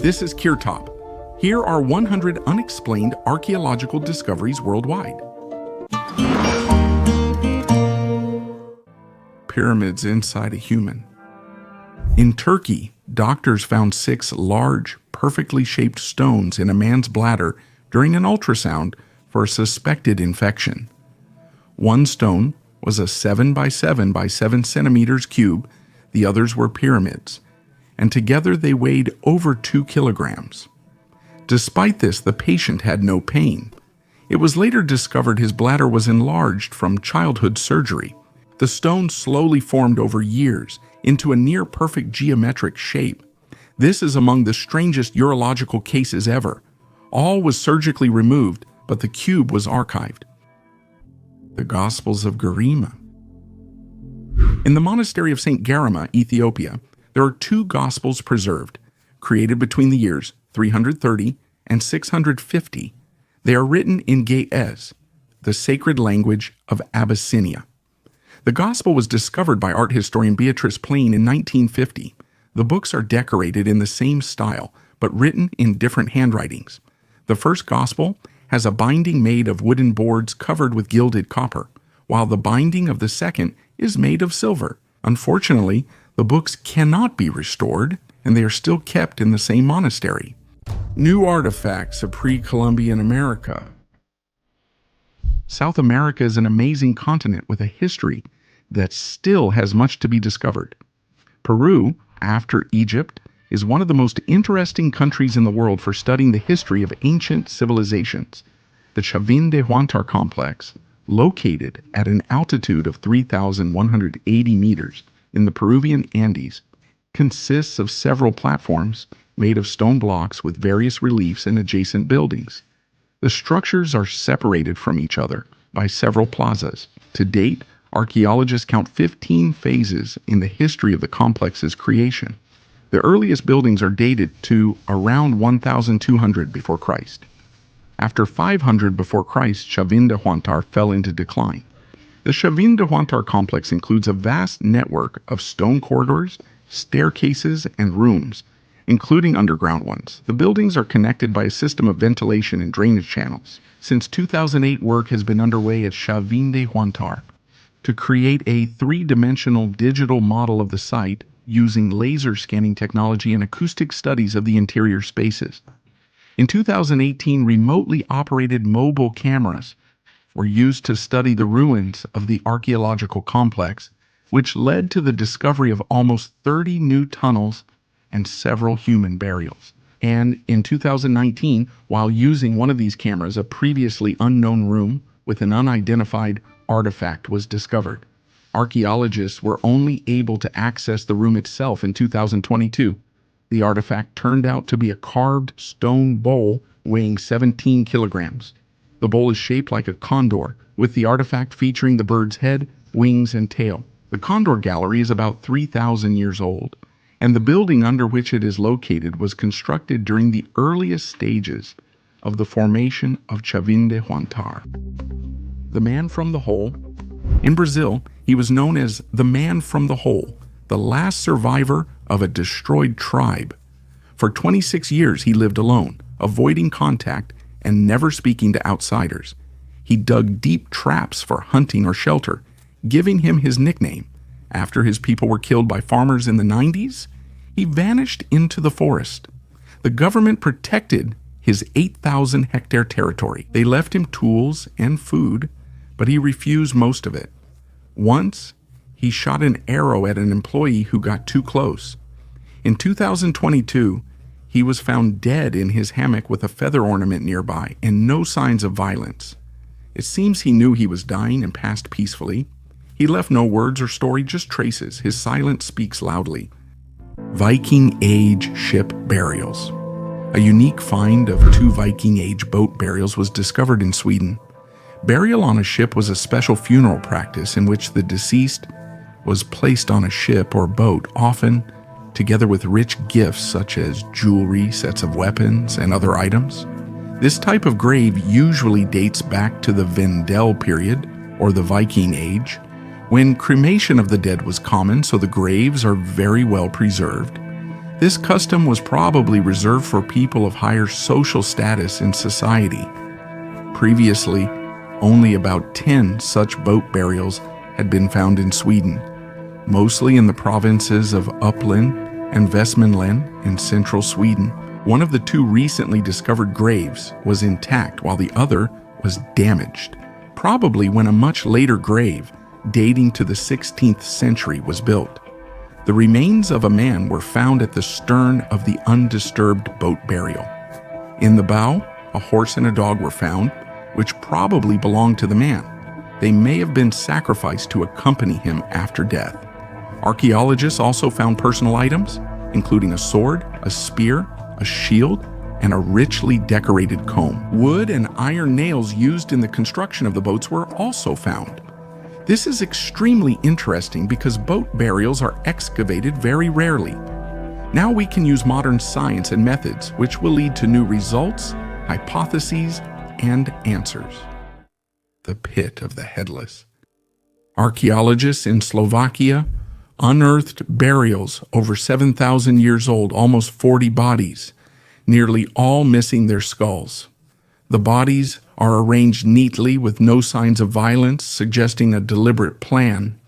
This is Kirtop. Here are 100 unexplained archaeological discoveries worldwide. Pyramids inside a human. In Turkey, doctors found 6 large, perfectly shaped stones in a man's bladder during an ultrasound for a suspected infection. One stone was a 7 by 7 by 7 centimeters cube, the others were pyramids, and together they weighed over 2 kilograms. Despite this, the patient had no pain. It was later discovered his bladder was enlarged from childhood surgery. The stone slowly formed over years into a near-perfect geometric shape. This is among the strangest urological cases ever. All was surgically removed, but the cube was archived. The Gospels of Garima. In the monastery of St. Garima, Ethiopia, there are 2 Gospels preserved, created between the years 330 and 650. They are written in Ge'ez, the sacred language of Abyssinia. The Gospel was discovered by art historian Beatrice Plain in 1950. The books are decorated in the same style, but written in different handwritings. The first Gospel has a binding made of wooden boards covered with gilded copper, while the binding of the second is made of silver. Unfortunately, the books cannot be restored, and they are still kept in the same monastery. New artifacts of pre-Columbian America. South America is an amazing continent with a history that still has much to be discovered. Peru, after Egypt, is one of the most interesting countries in the world for studying the history of ancient civilizations. The Chavín de Huántar complex, located at an altitude of 3,180 meters in the Peruvian Andes, consists of several platforms made of stone blocks with various reliefs and adjacent buildings. The structures are separated from each other by several plazas. To date, archaeologists count 15 phases in the history of the complex's creation. The earliest buildings are dated to around 1200 before Christ. After 500 before Christ, Chavín de Huántar fell into decline. The Chavín de Huántar complex includes a vast network of stone corridors, staircases, and rooms, including underground ones. The buildings are connected by a system of ventilation and drainage channels. Since 2008, work has been underway at Chavín de Huántar to create a 3-dimensional digital model of the site using laser scanning technology and acoustic studies of the interior spaces. In 2018, remotely operated mobile cameras were used to study the ruins of the archaeological complex, which led to the discovery of almost 30 new tunnels and several human burials. And in 2019, while using one of these cameras, a previously unknown room with an unidentified artifact was discovered. Archaeologists were only able to access the room itself in 2022. The artifact turned out to be a carved stone bowl weighing 17 kilograms. The bowl is shaped like a condor, with the artifact featuring the bird's head, wings, and tail. The Condor Gallery is about 3,000 years old, and the building under which it is located was constructed during the earliest stages of the formation of Chavín de Huántar. The Man from the Hole. In Brazil, he was known as the Man from the Hole, the last survivor of a destroyed tribe. For 26 years, he lived alone, avoiding contact and never speaking to outsiders. He dug deep traps for hunting or shelter, giving him his nickname. After his people were killed by farmers in the 90s, he vanished into the forest. The government protected his 8,000-hectare territory. They left him tools and food, but he refused most of it. Once, he shot an arrow at an employee who got too close. In 2022, he was found dead in his hammock with a feather ornament nearby and no signs of violence. It seems he knew he was dying and passed peacefully. He left no words or story, just traces. His silence speaks loudly. Viking Age ship burials. A unique find of 2 Viking Age boat burials was discovered in Sweden. Burial on a ship was a special funeral practice in which the deceased was placed on a ship or boat, often together with rich gifts such as jewelry, sets of weapons, and other items. This type of grave usually dates back to the Vendel period, or the Viking Age, when cremation of the dead was common, so the graves are very well preserved. This custom was probably reserved for people of higher social status in society. Previously, only about 10 such boat burials had been found in Sweden, mostly in the provinces of Uppland and Västmanland in central Sweden. One of the two recently discovered graves was intact while the other was damaged, probably when a much later grave, dating to the 16th century, was built. The remains of a man were found at the stern of the undisturbed boat burial. In the bow, a horse and a dog were found, which probably belonged to the man. They may have been sacrificed to accompany him after death. Archaeologists also found personal items, including a sword, a spear, a shield, and a richly decorated comb. Wood and iron nails used in the construction of the boats were also found. This is extremely interesting because boat burials are excavated very rarely. Now we can use modern science and methods, which will lead to new results, hypotheses, and answers. The Pit of the Headless. Archaeologists in Slovakia unearthed burials over 7,000 years old, almost 40 bodies, nearly all missing their skulls. The bodies are arranged neatly with no signs of violence, suggesting a deliberate plan.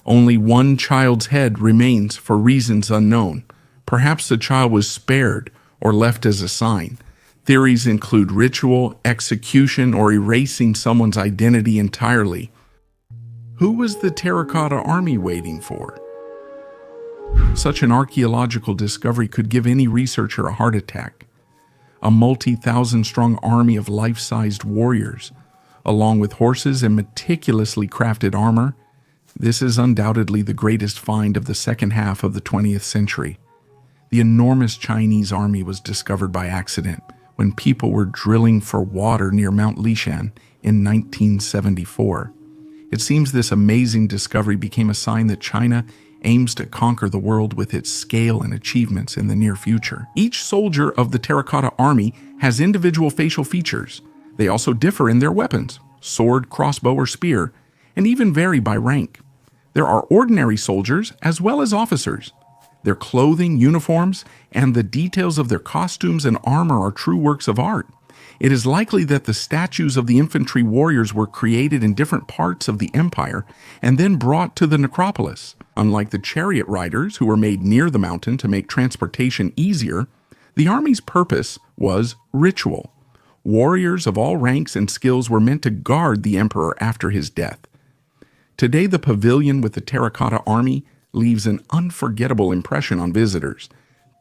Only one child's head remains for reasons unknown. Perhaps the child was spared or left as a sign. Theories include ritual, execution, or erasing someone's identity entirely. Who was the terracotta army waiting for? Such an archaeological discovery could give any researcher a heart attack. A multi-thousand-strong army of life-sized warriors, along with horses and meticulously crafted armor. This is undoubtedly the greatest find of the second half of the 20th century. The enormous Chinese army was discovered by accident when people were drilling for water near Mount Lishan in 1974. It seems this amazing discovery became a sign that China aims to conquer the world with its scale and achievements in the near future. Each soldier of the terracotta army has individual facial features. They also differ in their weapons, sword, crossbow, or spear, and even vary by rank. There are ordinary soldiers as well as officers. Their clothing, uniforms, and the details of their costumes and armor are true works of art. It is likely that the statues of the infantry warriors were created in different parts of the empire and then brought to the necropolis. Unlike the chariot riders, who were made near the mountain to make transportation easier, the army's purpose was ritual. Warriors of all ranks and skills were meant to guard the emperor after his death. Today, the pavilion with the terracotta army leaves an unforgettable impression on visitors.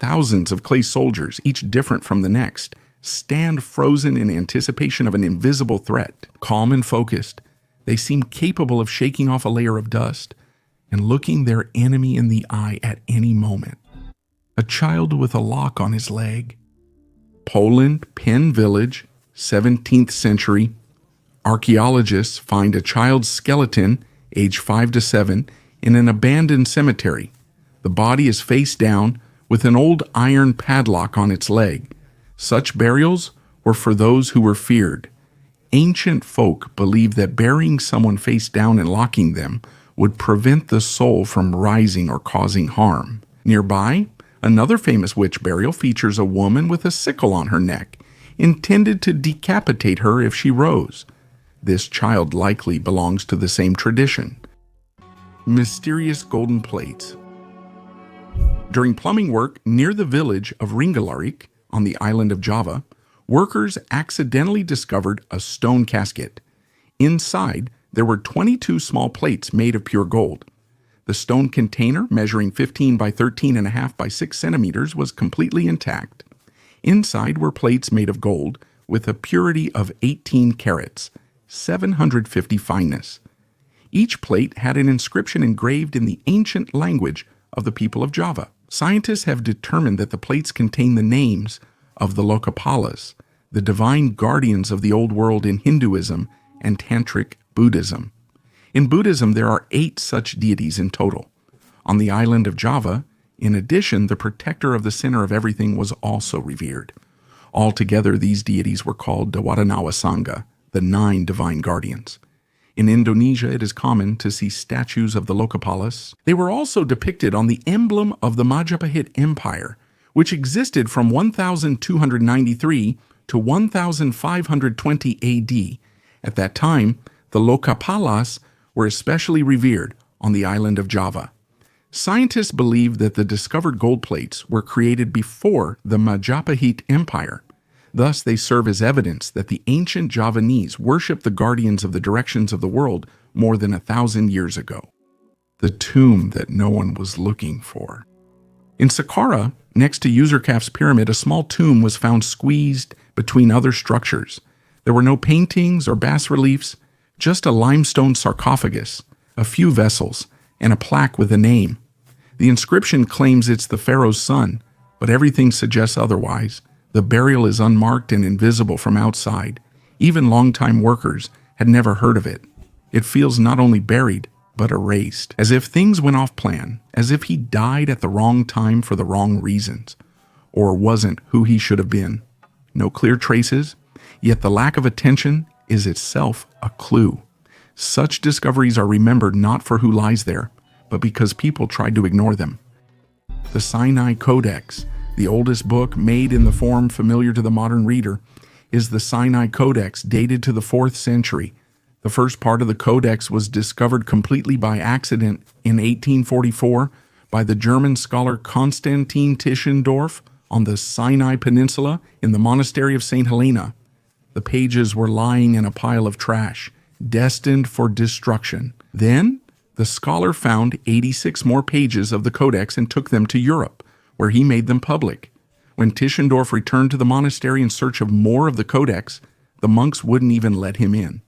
Thousands of clay soldiers, each different from the next, stand frozen in anticipation of an invisible threat. Calm and focused, they seem capable of shaking off a layer of dust and looking their enemy in the eye at any moment. A child with a lock on his leg. Poland, Penn Village, 17th century. Archaeologists find a child's skeleton, age 5 to 7, in an abandoned cemetery. The body is face down with an old iron padlock on its leg. Such burials were for those who were feared. Ancient folk believed that burying someone face down and locking them would prevent the soul from rising or causing harm. Nearby, another famous witch burial features a woman with a sickle on her neck, intended to decapitate her if she rose. This child likely belongs to the same tradition. Mysterious golden plates. During plumbing work near the village of Ringalarik on the island of Java, workers accidentally discovered a stone casket. Inside, there were 22 small plates made of pure gold. The stone container, measuring 15 by 13.5 by 6 centimeters, was completely intact. Inside were plates made of gold with a purity of 18 carats, 750 fineness. Each plate had an inscription engraved in the ancient language of the people of Java. Scientists have determined that the plates contain the names of the Lokapalas, the divine guardians of the old world in Hinduism and Tantric Buddhism. In Buddhism, there are 8 such deities in total. On the island of Java, in addition, the protector of the center of everything was also revered. Altogether, these deities were called Dewatanawa Sangha, the 9 divine guardians. In Indonesia, it is common to see statues of the Lokapalas. They were also depicted on the emblem of the Majapahit Empire, which existed from 1293 to 1520 AD. At that time, the Lokapalas were especially revered on the island of Java. Scientists believe that the discovered gold plates were created before the Majapahit Empire. Thus, they serve as evidence that the ancient Javanese worshipped the guardians of the directions of the world more than 1,000 years ago. The tomb that no one was looking for. In Saqqara, next to Userkaf's pyramid, a small tomb was found squeezed between other structures. There were no paintings or bas-reliefs, just a limestone sarcophagus, a few vessels, and a plaque with a name. The inscription claims it's the pharaoh's son, but everything suggests otherwise. The burial is unmarked and invisible from outside. Even longtime workers had never heard of it. It feels not only buried, but erased, as if things went off plan, as if he died at the wrong time for the wrong reasons, or wasn't who he should have been. No clear traces, yet the lack of attention is itself a clue. Such discoveries are remembered not for who lies there, but because people tried to ignore them. The Sinai Codex, the oldest book made in the form familiar to the modern reader, is the Sinai Codex, dated to the 4th century. The first part of the Codex was discovered completely by accident in 1844 by the German scholar Konstantin Tischendorf on the Sinai Peninsula in the monastery of St. Helena. The pages were lying in a pile of trash, destined for destruction. Then, the scholar found 86 more pages of the Codex and took them to Europe, where he made them public. When Tischendorf returned to the monastery in search of more of the Codex, the monks wouldn't even let him in.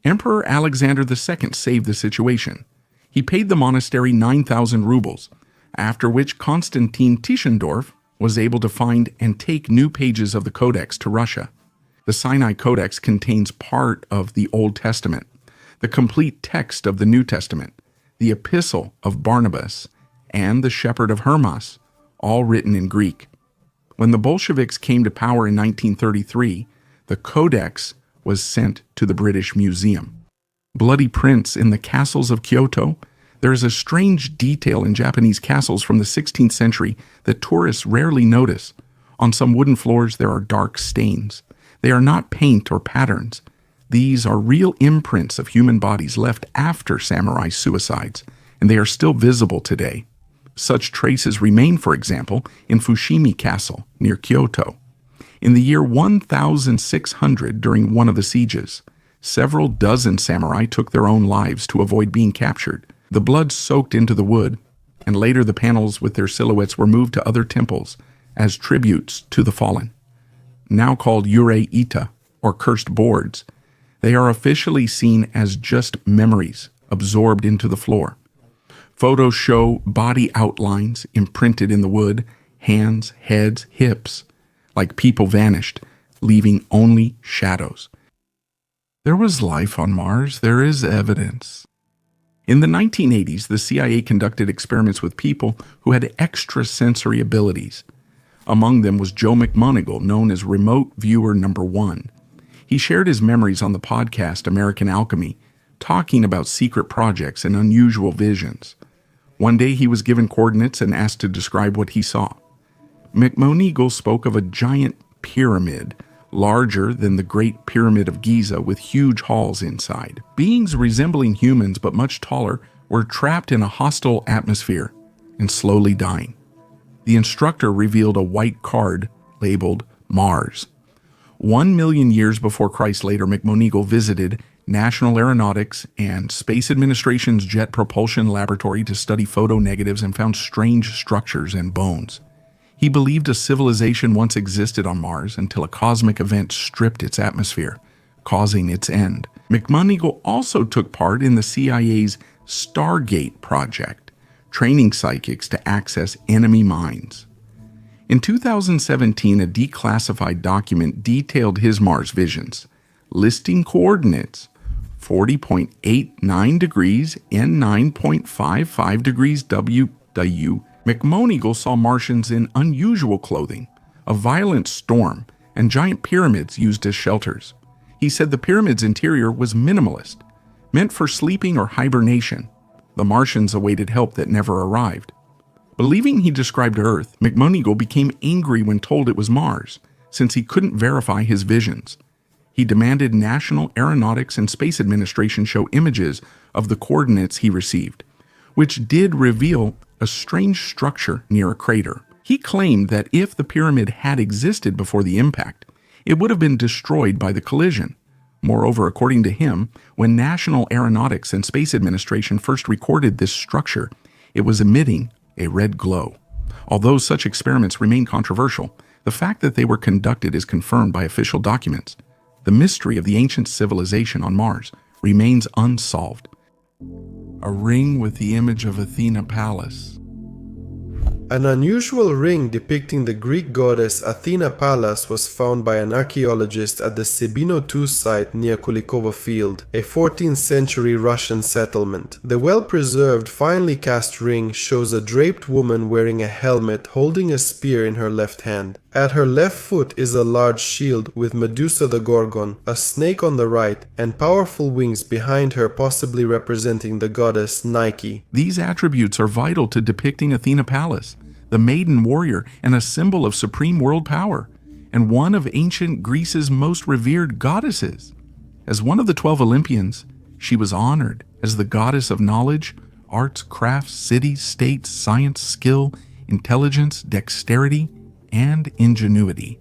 Emperor Alexander II saved the situation. He paid the monastery 9,000 rubles, after which Konstantin Tischendorf was able to find and take new pages of the Codex to Russia. The Sinai Codex contains part of the Old Testament, the complete text of the New Testament, the Epistle of Barnabas, and the Shepherd of Hermas, all written in Greek. When the Bolsheviks came to power in 1933, the Codex was sent to the British Museum. Bloody prints in the castles of Kyoto. There is a strange detail in Japanese castles from the 16th century that tourists rarely notice. On some wooden floors there are dark stains. They are not paint or patterns. These are real imprints of human bodies left after samurai suicides, and they are still visible today. Such traces remain, for example, in Fushimi Castle near Kyoto. In the year 1600, during one of the sieges, several dozen samurai took their own lives to avoid being captured. The blood soaked into the wood, and later the panels with their silhouettes were moved to other temples as tributes to the fallen. Now called Yurei Ita, or cursed boards, they are officially seen as just memories absorbed into the floor. Photos show body outlines imprinted in the wood, hands, heads, hips, like people vanished, leaving only shadows. There was life on Mars. There is evidence. In the 1980s, the CIA conducted experiments with people who had extrasensory abilities. Among them was Joe McMoneagle, known as Remote Viewer Number 1. He shared his memories on the podcast American Alchemy, talking about secret projects and unusual visions. One day he was given coordinates and asked to describe what he saw. McMoneagle spoke of a giant pyramid, larger than the Great Pyramid of Giza, with huge halls inside. Beings resembling humans but much taller were trapped in a hostile atmosphere and slowly dying. The instructor revealed a white card labeled Mars. 1 million years before Christ later, McMoneagle visited National Aeronautics and Space Administration's Jet Propulsion Laboratory to study photo negatives and found strange structures and bones. He believed a civilization once existed on Mars until a cosmic event stripped its atmosphere, causing its end. McMoneagle also took part in the CIA's Stargate project, training psychics to access enemy minds. In 2017, a declassified document detailed his Mars visions, listing coordinates 40.89 degrees and 9.55 degrees WW. McMoneagle saw Martians in unusual clothing, a violent storm, and giant pyramids used as shelters. He said the pyramid's interior was minimalist, meant for sleeping or hibernation. The Martians awaited help that never arrived. Believing he described Earth, McMoneagle became angry when told it was Mars, since he couldn't verify his visions. He demanded National Aeronautics and Space Administration show images of the coordinates he received, which did reveal a strange structure near a crater. He claimed that if the pyramid had existed before the impact, it would have been destroyed by the collision. Moreover, according to him, when National Aeronautics and Space Administration first recorded this structure, it was emitting a red glow. Although such experiments remain controversial, the fact that they were conducted is confirmed by official documents. The mystery of the ancient civilization on Mars remains unsolved. A ring with the image of Athena Pallas. An unusual ring depicting the Greek goddess Athena Pallas was found by an archaeologist at the Sebino II site near Kulikovo Field, a 14th century Russian settlement. The well-preserved, finely cast ring shows a draped woman wearing a helmet holding a spear in her left hand. At her left foot is a large shield with Medusa the Gorgon, a snake on the right, and powerful wings behind her, possibly representing the goddess Nike. These attributes are vital to depicting Athena Pallas, the maiden warrior and a symbol of supreme world power, and one of ancient Greece's most revered goddesses. As one of the 12 Olympians, she was honored as the goddess of knowledge, arts, crafts, cities, states, science, skill, intelligence, dexterity, and ingenuity.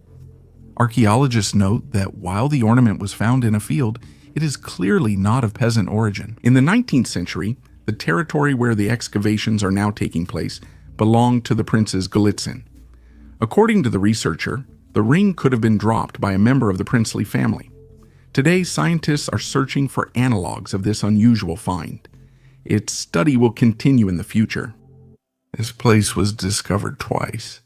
Archaeologists note that while the ornament was found in a field, it is clearly not of peasant origin. In the 19th century, the territory where the excavations are now taking place belonged to the princes Golitsyn. According to the researcher, the ring could have been dropped by a member of the princely family. Today, scientists are searching for analogs of this unusual find. Its study will continue in the future. This place was discovered twice.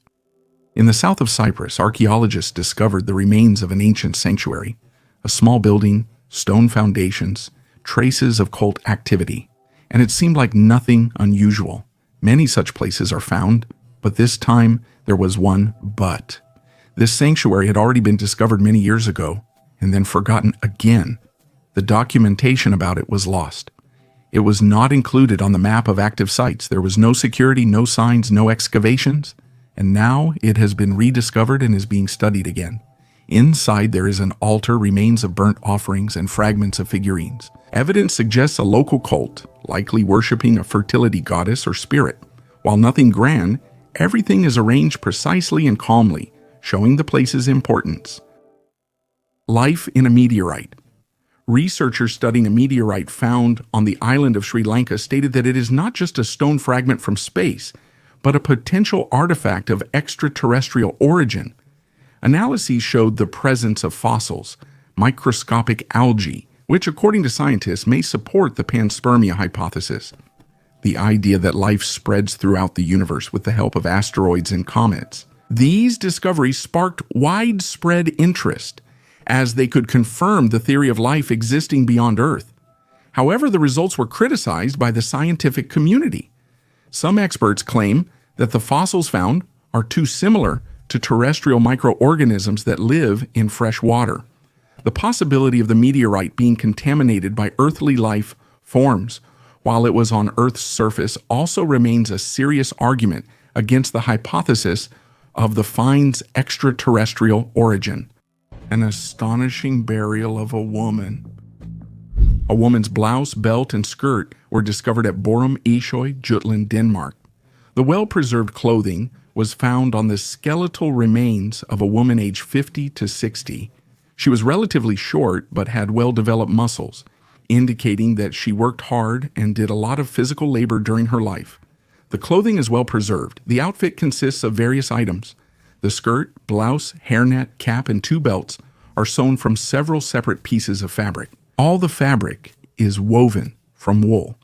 In the south of Cyprus, archaeologists discovered the remains of an ancient sanctuary, a small building, stone foundations, traces of cult activity, and it seemed like nothing unusual. Many such places are found, but this time there was one but. This sanctuary had already been discovered many years ago and then forgotten again. The documentation about it was lost. It was not included on the map of active sites. There was no security, no signs, no excavations. And now it has been rediscovered and is being studied again. Inside there is an altar, remains of burnt offerings, and fragments of figurines. Evidence suggests a local cult, likely worshipping a fertility goddess or spirit. While nothing grand, everything is arranged precisely and calmly, showing the place's importance. Life in a meteorite. Researchers studying a meteorite found on the island of Sri Lanka stated that it is not just a stone fragment from space, but a potential artifact of extraterrestrial origin. Analyses showed the presence of fossils, microscopic algae, which according to scientists may support the panspermia hypothesis, the idea that life spreads throughout the universe with the help of asteroids and comets. These discoveries sparked widespread interest, as they could confirm the theory of life existing beyond Earth. However, the results were criticized by the scientific community. Some experts claim that the fossils found are too similar to terrestrial microorganisms that live in fresh water. The possibility of the meteorite being contaminated by earthly life forms while it was on Earth's surface also remains a serious argument against the hypothesis of the find's extraterrestrial origin. An astonishing burial of a woman. A woman's blouse, belt, and skirt were discovered at Borum Ishoy, Jutland, Denmark. The well-preserved clothing was found on the skeletal remains of a woman aged 50 to 60. She was relatively short but had well-developed muscles, indicating that she worked hard and did a lot of physical labor during her life. The clothing is well preserved. The outfit consists of various items. The skirt, blouse, hairnet, cap, and 2 belts are sewn from several separate pieces of fabric. All the fabric is woven from wool,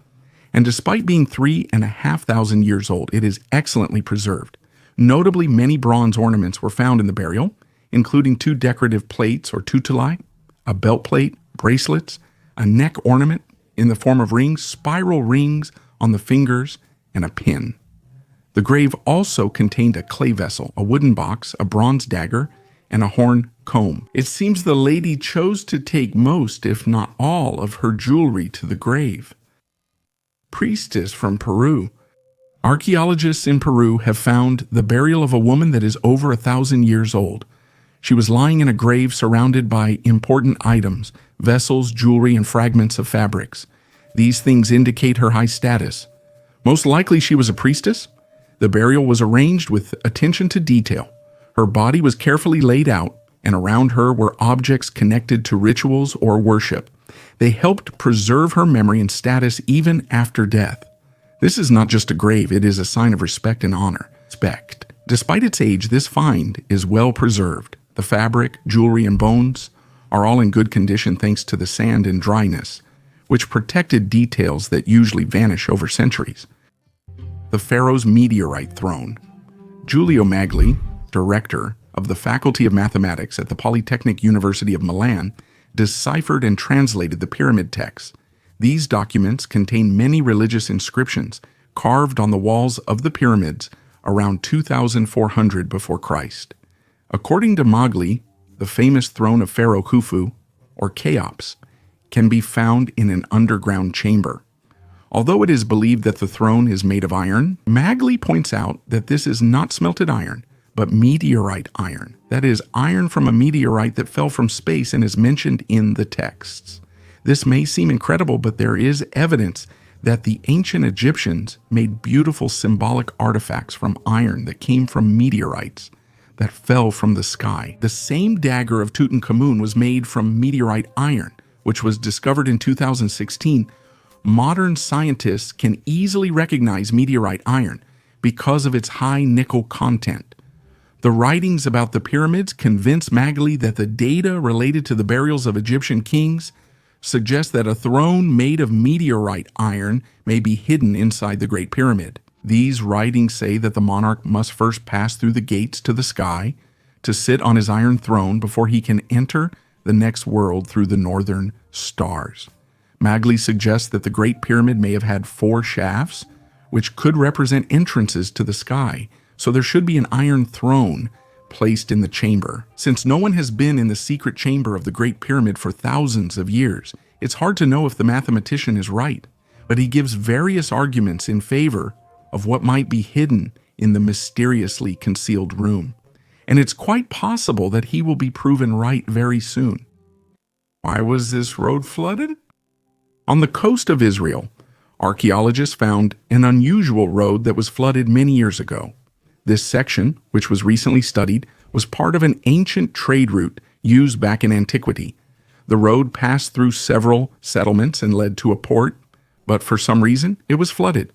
and despite being 3,500 years old, it is excellently preserved. Notably, many bronze ornaments were found in the burial, including 2 decorative plates or tutuli, a belt plate, bracelets, a neck ornament in the form of rings, spiral rings on the fingers, and a pin. The grave also contained a clay vessel, a wooden box, a bronze dagger, and a horn comb. It seems the lady chose to take most, if not all, of her jewelry to the grave. Priestess from Peru. Archaeologists in Peru have found the burial of a woman that is over 1,000 years old. She was lying in a grave surrounded by important items, vessels, jewelry, and fragments of fabrics. These things indicate her high status. Most likely she was a priestess. The burial was arranged with attention to detail. Her body was carefully laid out, and around her were objects connected to rituals or worship. They helped preserve her memory and status even after death. This is not just a grave, it is a sign of respect and honor. Despite its age, this find is well preserved. The fabric, jewelry, and bones are all in good condition thanks to the sand and dryness, which protected details that usually vanish over centuries. The Pharaoh's Meteorite Throne. Giulio Magli, director of the Faculty of Mathematics at the Polytechnic University of Milan, deciphered and translated the pyramid texts. These documents contain many religious inscriptions carved on the walls of the pyramids around 2400 before Christ. According to Magli, the famous throne of Pharaoh Khufu, or Cheops, can be found in an underground chamber. Although it is believed that the throne is made of iron, Magli points out that this is not smelted iron, but meteorite iron. That is, iron from a meteorite that fell from space and is mentioned in the texts. This may seem incredible, but there is evidence that the ancient Egyptians made beautiful symbolic artifacts from iron that came from meteorites that fell from the sky. The same dagger of Tutankhamun was made from meteorite iron, which was discovered in 2016. Modern scientists can easily recognize meteorite iron because of its high nickel content. The writings about the pyramids convince Magli that the data related to the burials of Egyptian kings suggest that a throne made of meteorite iron may be hidden inside the Great Pyramid. These writings say that the monarch must first pass through the gates to the sky to sit on his iron throne before he can enter the next world through the northern stars. Magli suggests that the Great Pyramid may have had 4 shafts, which could represent entrances to the sky, so there should be an iron throne placed in the chamber. Since no one has been in the secret chamber of the Great Pyramid for thousands of years, it's hard to know if the mathematician is right, but he gives various arguments in favor of what might be hidden in the mysteriously concealed room. And it's quite possible that he will be proven right very soon. Why was this road flooded? On the coast of Israel, archaeologists found an unusual road that was flooded many years ago. This section, which was recently studied, was part of an ancient trade route used back in antiquity. The road passed through several settlements and led to a port, but for some reason, it was flooded.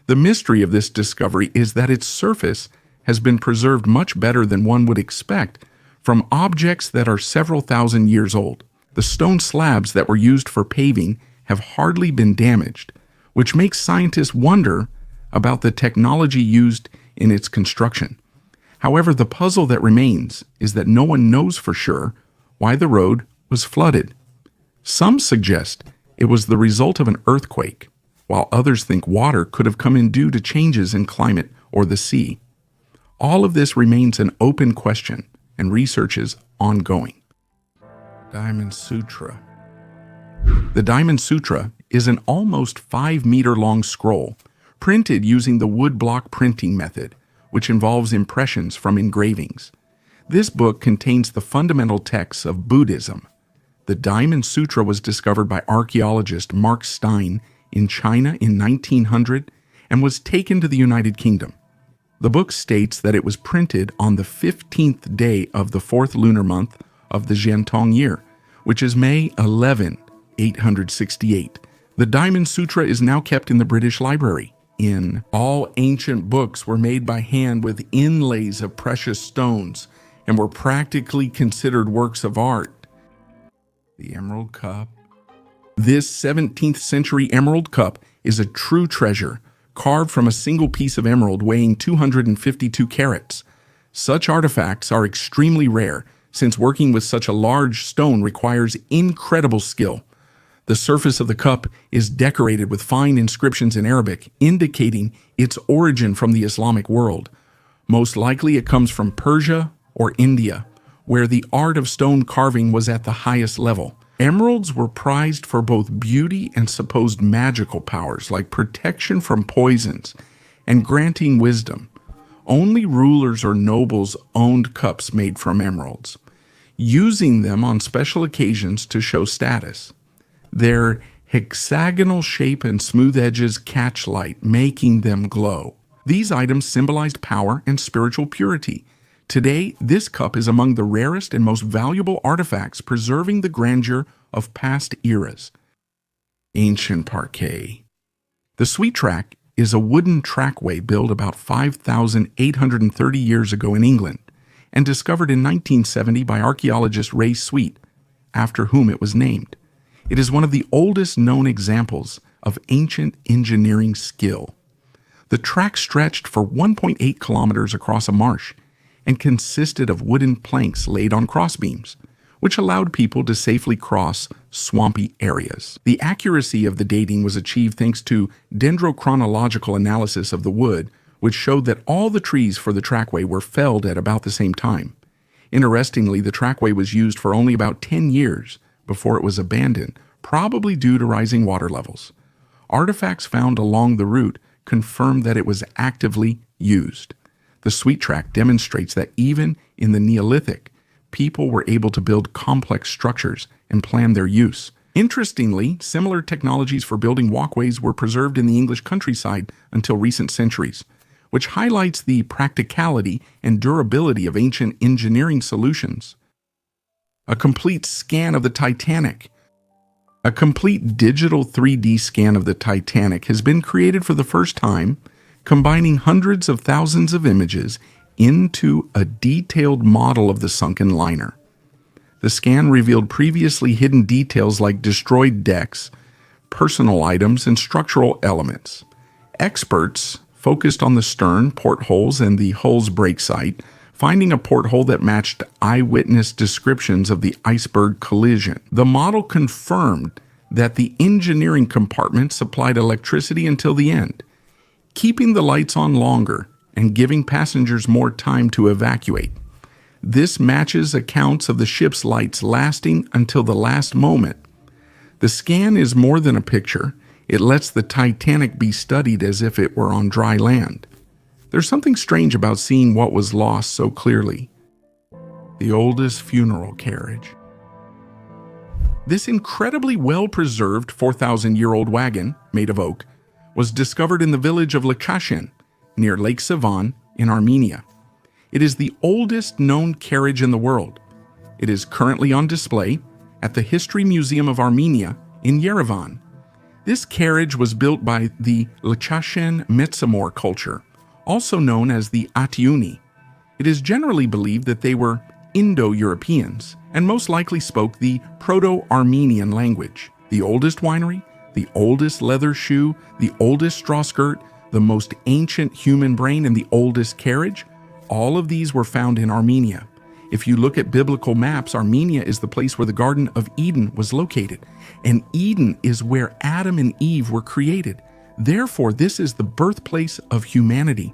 The mystery of this discovery is that its surface has been preserved much better than one would expect from objects that are several thousand years old. The stone slabs that were used for paving have hardly been damaged, which makes scientists wonder about the technology used in its construction. However, the puzzle that remains is that no one knows for sure why the road was flooded. Some suggest it was the result of an earthquake, while others think water could have come in due to changes in climate or the sea. All of this remains an open question, and research is ongoing. Diamond Sutra. The Diamond Sutra is an almost 5-meter-long scroll printed using the woodblock printing method, which involves impressions from engravings. This book contains the fundamental texts of Buddhism. The Diamond Sutra was discovered by archaeologist Mark Stein in China in 1900 and was taken to the United Kingdom. The book states that it was printed on the 15th day of the 4th lunar month of the Zhentong year, which is May 11, 868. The Diamond Sutra is now kept in the British Library. All ancient books were made by hand with inlays of precious stones and were practically considered works of art. The Emerald Cup. This 17th century emerald cup is a true treasure, carved from a single piece of emerald weighing 252 carats. Such artifacts are extremely rare, since working with such a large stone requires incredible skill. The surface of the cup is decorated with fine inscriptions in Arabic, indicating its origin from the Islamic world. Most likely it comes from Persia or India, where the art of stone carving was at the highest level. Emeralds were prized for both beauty and supposed magical powers, like protection from poisons and granting wisdom. Only rulers or nobles owned cups made from emeralds, using them on special occasions to show status. Their hexagonal shape and smooth edges catch light, making them glow. These items symbolized power and spiritual purity. Today, this cup is among the rarest and most valuable artifacts preserving the grandeur of past eras. Ancient parquet. The sweet track is a wooden trackway built about 5,830 years ago in England and discovered in 1970 by archaeologist Ray Sweet, after whom it was named. It is one of the oldest known examples of ancient engineering skill. The track stretched for 1.8 kilometers across a marsh and consisted of wooden planks laid on crossbeams, which allowed people to safely cross swampy areas. The accuracy of the dating was achieved thanks to dendrochronological analysis of the wood, which showed that all the trees for the trackway were felled at about the same time. Interestingly, the trackway was used for only about 10 years before it was abandoned, probably due to rising water levels. Artifacts found along the route confirm that it was actively used. The sweet track demonstrates that even in the Neolithic, people were able to build complex structures and plan their use. Interestingly, similar technologies for building walkways were preserved in the English countryside until recent centuries, which highlights the practicality and durability of ancient engineering solutions. A complete scan of the Titanic. A complete digital 3D scan of the Titanic has been created for the first time, combining hundreds of thousands of images into a detailed model of the sunken liner. The scan revealed previously hidden details like destroyed decks, personal items, and structural elements. Experts focused on the stern, portholes, and the hull's break site, finding a porthole that matched eyewitness descriptions of the iceberg collision. The model confirmed that the engineering compartment supplied electricity until the end, keeping the lights on longer and giving passengers more time to evacuate. This matches accounts of the ship's lights lasting until the last moment. The scan is more than a picture. It lets the Titanic be studied as if it were on dry land. There's something strange about seeing what was lost so clearly. The oldest funeral carriage. This incredibly well-preserved 4,000-year-old wagon, made of oak, was discovered in the village of Lechashen, near Lake Sevan in Armenia. It is the oldest known carriage in the world. It is currently on display at the History Museum of Armenia in Yerevan. This carriage was built by the Lechashen Metsamor culture, also known as the Atiuni. It is generally believed that they were Indo-Europeans and most likely spoke the Proto-Armenian language. The oldest winery, the oldest leather shoe, the oldest straw skirt, the most ancient human brain, and the oldest carriage, all of these were found in Armenia. If you look at biblical maps, Armenia is the place where the Garden of Eden was located, and Eden is where Adam and Eve were created. Therefore, this is the birthplace of humanity.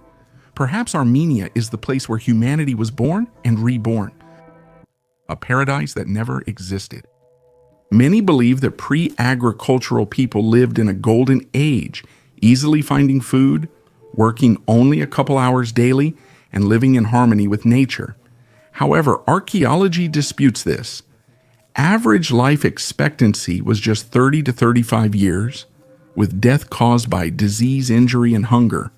Perhaps Armenia is the place where humanity was born and reborn, a paradise that never existed. Many believe that pre-agricultural people lived in a golden age, easily finding food, working only a couple hours daily, and living in harmony with nature. However, archaeology disputes this. Average life expectancy was just 30 to 35 years, with death caused by disease, injury, and hunger.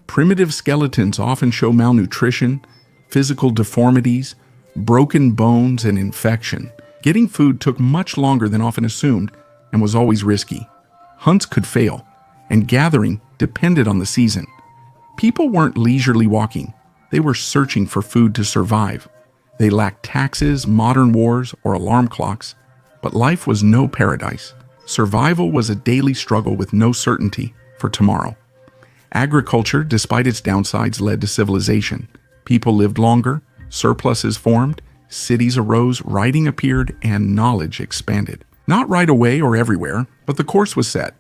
Primitive skeletons often show malnutrition, physical deformities, broken bones, and infection. Getting food took much longer than often assumed and was always risky. Hunts could fail, and gathering depended on the season. People weren't leisurely walking. They were searching for food to survive. They lacked taxes, modern wars, or alarm clocks, but life was no paradise. Survival was a daily struggle with no certainty for tomorrow. Agriculture, despite its downsides, led to civilization. People lived longer, surpluses formed, cities arose, writing appeared, and knowledge expanded. Not right away or everywhere, but the course was set.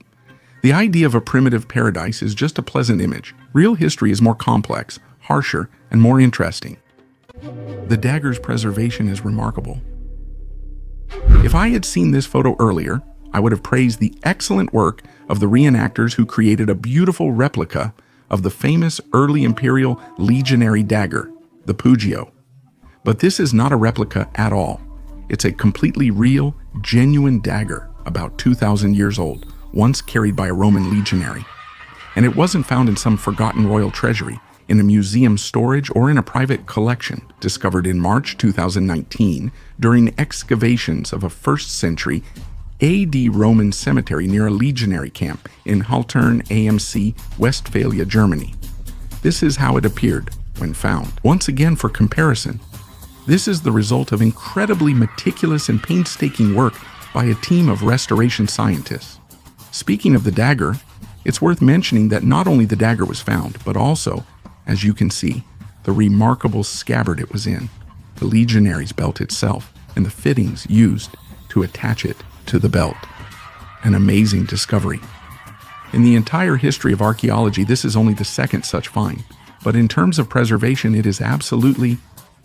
The idea of a primitive paradise is just a pleasant image. Real history is more complex, harsher, and more interesting. The dagger's preservation is remarkable. If I had seen this photo earlier, I would have praised the excellent work of the reenactors who created a beautiful replica of the famous early imperial legionary dagger, the Pugio. But this is not a replica at all. It's a completely real, genuine dagger, about 2,000 years old, once carried by a Roman legionary. And it wasn't found in some forgotten royal treasury, in a museum storage, or in a private collection, discovered in March 2019 during excavations of a 1st century AD Roman cemetery near a legionary camp in Haltern AMC, Westphalia, Germany. This is how it appeared when found. Once again, for comparison, this is the result of incredibly meticulous and painstaking work by a team of restoration scientists. Speaking of the dagger, it's worth mentioning that not only the dagger was found, but also, as you can see, the remarkable scabbard it was in, the legionary's belt itself, and the fittings used to attach it to the belt. An amazing discovery. In the entire history of archaeology, this is only the 2nd such find, but in terms of preservation, it is absolutely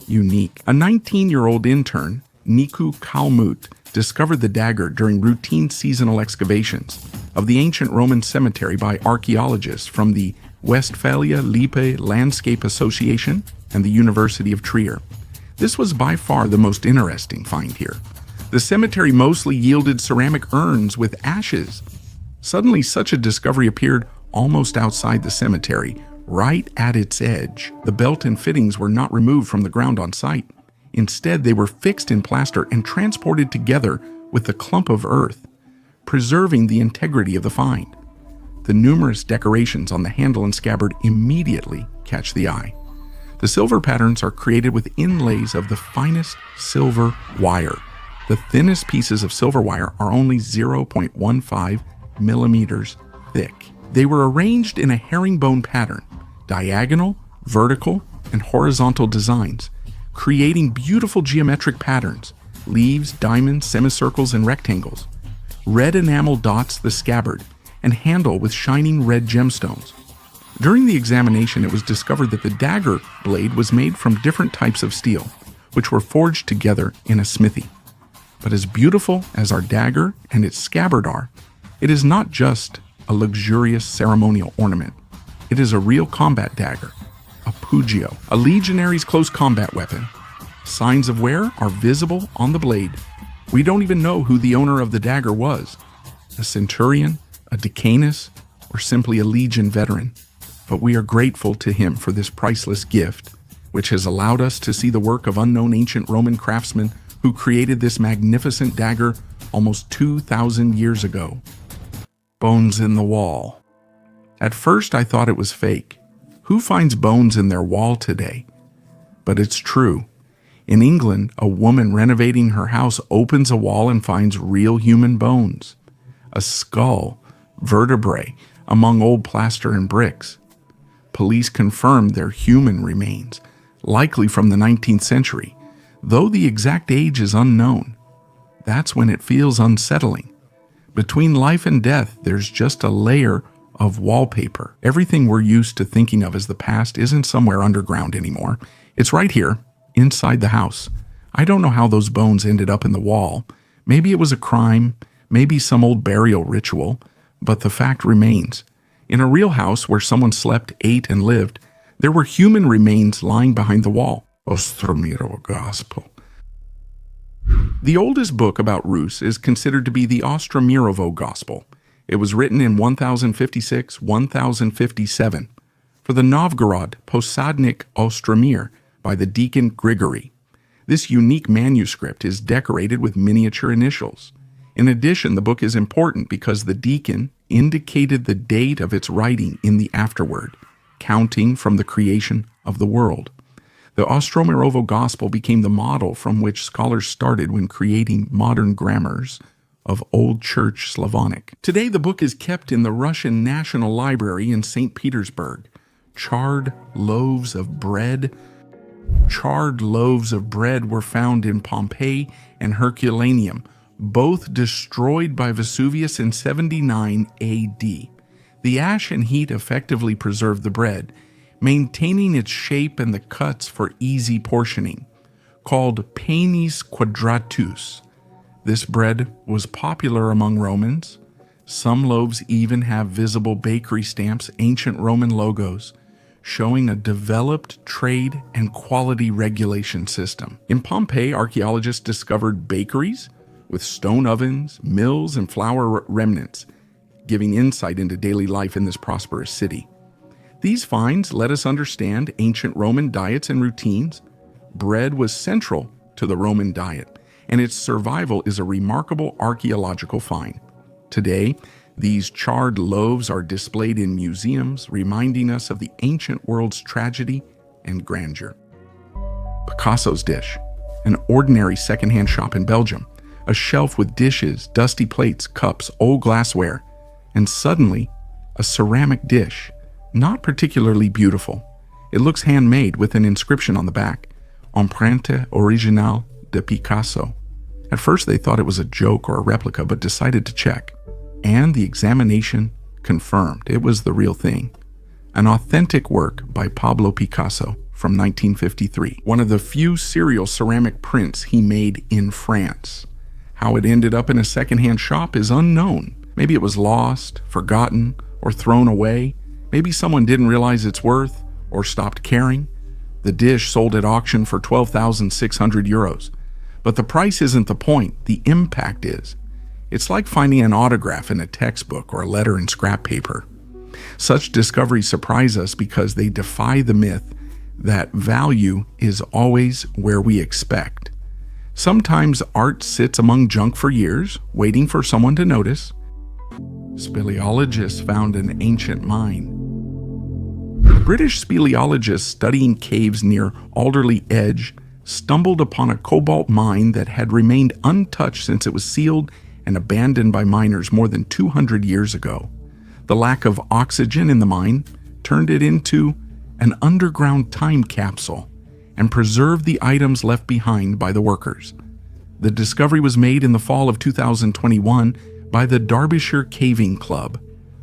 unique. A 19-year-old intern, Niku Kalmut, discovered the dagger during routine seasonal excavations of the ancient Roman cemetery by archaeologists from the Westphalia Lippe Landscape Association and the University of Trier. This was by far the most interesting find here. The cemetery mostly yielded ceramic urns with ashes. Suddenly, such a discovery appeared almost outside the cemetery, right at its edge. The belt and fittings were not removed from the ground on site. Instead, they were fixed in plaster and transported together with the clump of earth, preserving the integrity of the find. The numerous decorations on the handle and scabbard immediately catch the eye. The silver patterns are created with inlays of the finest silver wire. The thinnest pieces of silver wire are only 0.15 millimeters thick. They were arranged in a herringbone pattern, diagonal, vertical, and horizontal designs, creating beautiful geometric patterns, leaves, diamonds, semicircles, and rectangles. Red enamel dots the scabbard, and handle with shining red gemstones. During the examination, it was discovered that the dagger blade was made from different types of steel, which were forged together in a smithy. But as beautiful as our dagger and its scabbard are, it is not just a luxurious ceremonial ornament. It is a real combat dagger, a Pugio, a legionary's close combat weapon. Signs of wear are visible on the blade. We don't even know who the owner of the dagger was, a centurion, a decanus, or simply a legion veteran. But we are grateful to him for this priceless gift, which has allowed us to see the work of unknown ancient Roman craftsmen who created this magnificent dagger almost 2,000 years ago. Bones in the wall. At first, I thought it was fake. Who finds bones in their wall today? But it's true. In England, a woman renovating her house opens a wall and finds real human bones. A skull, vertebrae, among old plaster and bricks. Police confirmed they're human remains, likely from the 19th century, though the exact age is unknown. That's when it feels unsettling. Between life and death, there's just a layer of wallpaper. Everything we're used to thinking of as the past isn't somewhere underground anymore. It's right here, inside the house. I don't know how those bones ended up in the wall. Maybe it was a crime, maybe some old burial ritual, but the fact remains. In a real house where someone slept, ate, and lived, there were human remains lying behind the wall. Gospel. The oldest book about Rus is considered to be the Ostromirovo Gospel. It was written in 1056-1057 for the Novgorod Posadnik Ostromir by the deacon Grigory. This unique manuscript is decorated with miniature initials. In addition, the book is important because the deacon indicated the date of its writing in the afterword, counting from the creation of the world. The Ostromirovo Gospel became the model from which scholars started when creating modern grammars of Old Church Slavonic. Today, the book is kept in the Russian National Library in St. Petersburg. Charred loaves of bread were found in Pompeii and Herculaneum, both destroyed by Vesuvius in 79 AD. The ash and heat effectively preserved the bread, maintaining its shape and the cuts for easy portioning. Called panis quadratus, this bread was popular among Romans, Some loaves even have visible bakery stamps, ancient Roman logos, showing a developed trade and quality regulation system. In Pompeii, archaeologists discovered bakeries with stone ovens, mills, and flour remnants, giving insight into daily life in this prosperous city. These finds let us understand ancient Roman diets and routines. Bread was central to the Roman diet, and its survival is a remarkable archaeological find. Today, these charred loaves are displayed in museums, reminding us of the ancient world's tragedy and grandeur. Picasso's dish, an ordinary secondhand shop in Belgium, a shelf with dishes, dusty plates, cups, old glassware, and suddenly, a ceramic dish, not particularly beautiful. It looks handmade with an inscription on the back, Empreinte originale de Picasso. At first they thought it was a joke or a replica, but decided to check. And the examination confirmed it was the real thing. An authentic work by Pablo Picasso from 1953, one of the few serial ceramic prints he made in France. How it ended up in a secondhand shop is unknown. Maybe it was lost, forgotten, or thrown away. Maybe someone didn't realize its worth or stopped caring. The dish sold at auction for 12,600 euros. But the price isn't the point, the impact is. It's like finding an autograph in a textbook or a letter in scrap paper. Such discoveries surprise us because they defy the myth that value is always where we expect. Sometimes art sits among junk for years, waiting for someone to notice. Speleologists found an ancient mine. British speleologists studying caves near Alderley Edge stumbled upon a cobalt mine that had remained untouched since it was sealed and abandoned by miners more than 200 years ago. The lack of oxygen in the mine turned it into an underground time capsule and preserved the items left behind by the workers. The discovery was made in the fall of 2021 by the Derbyshire Caving Club,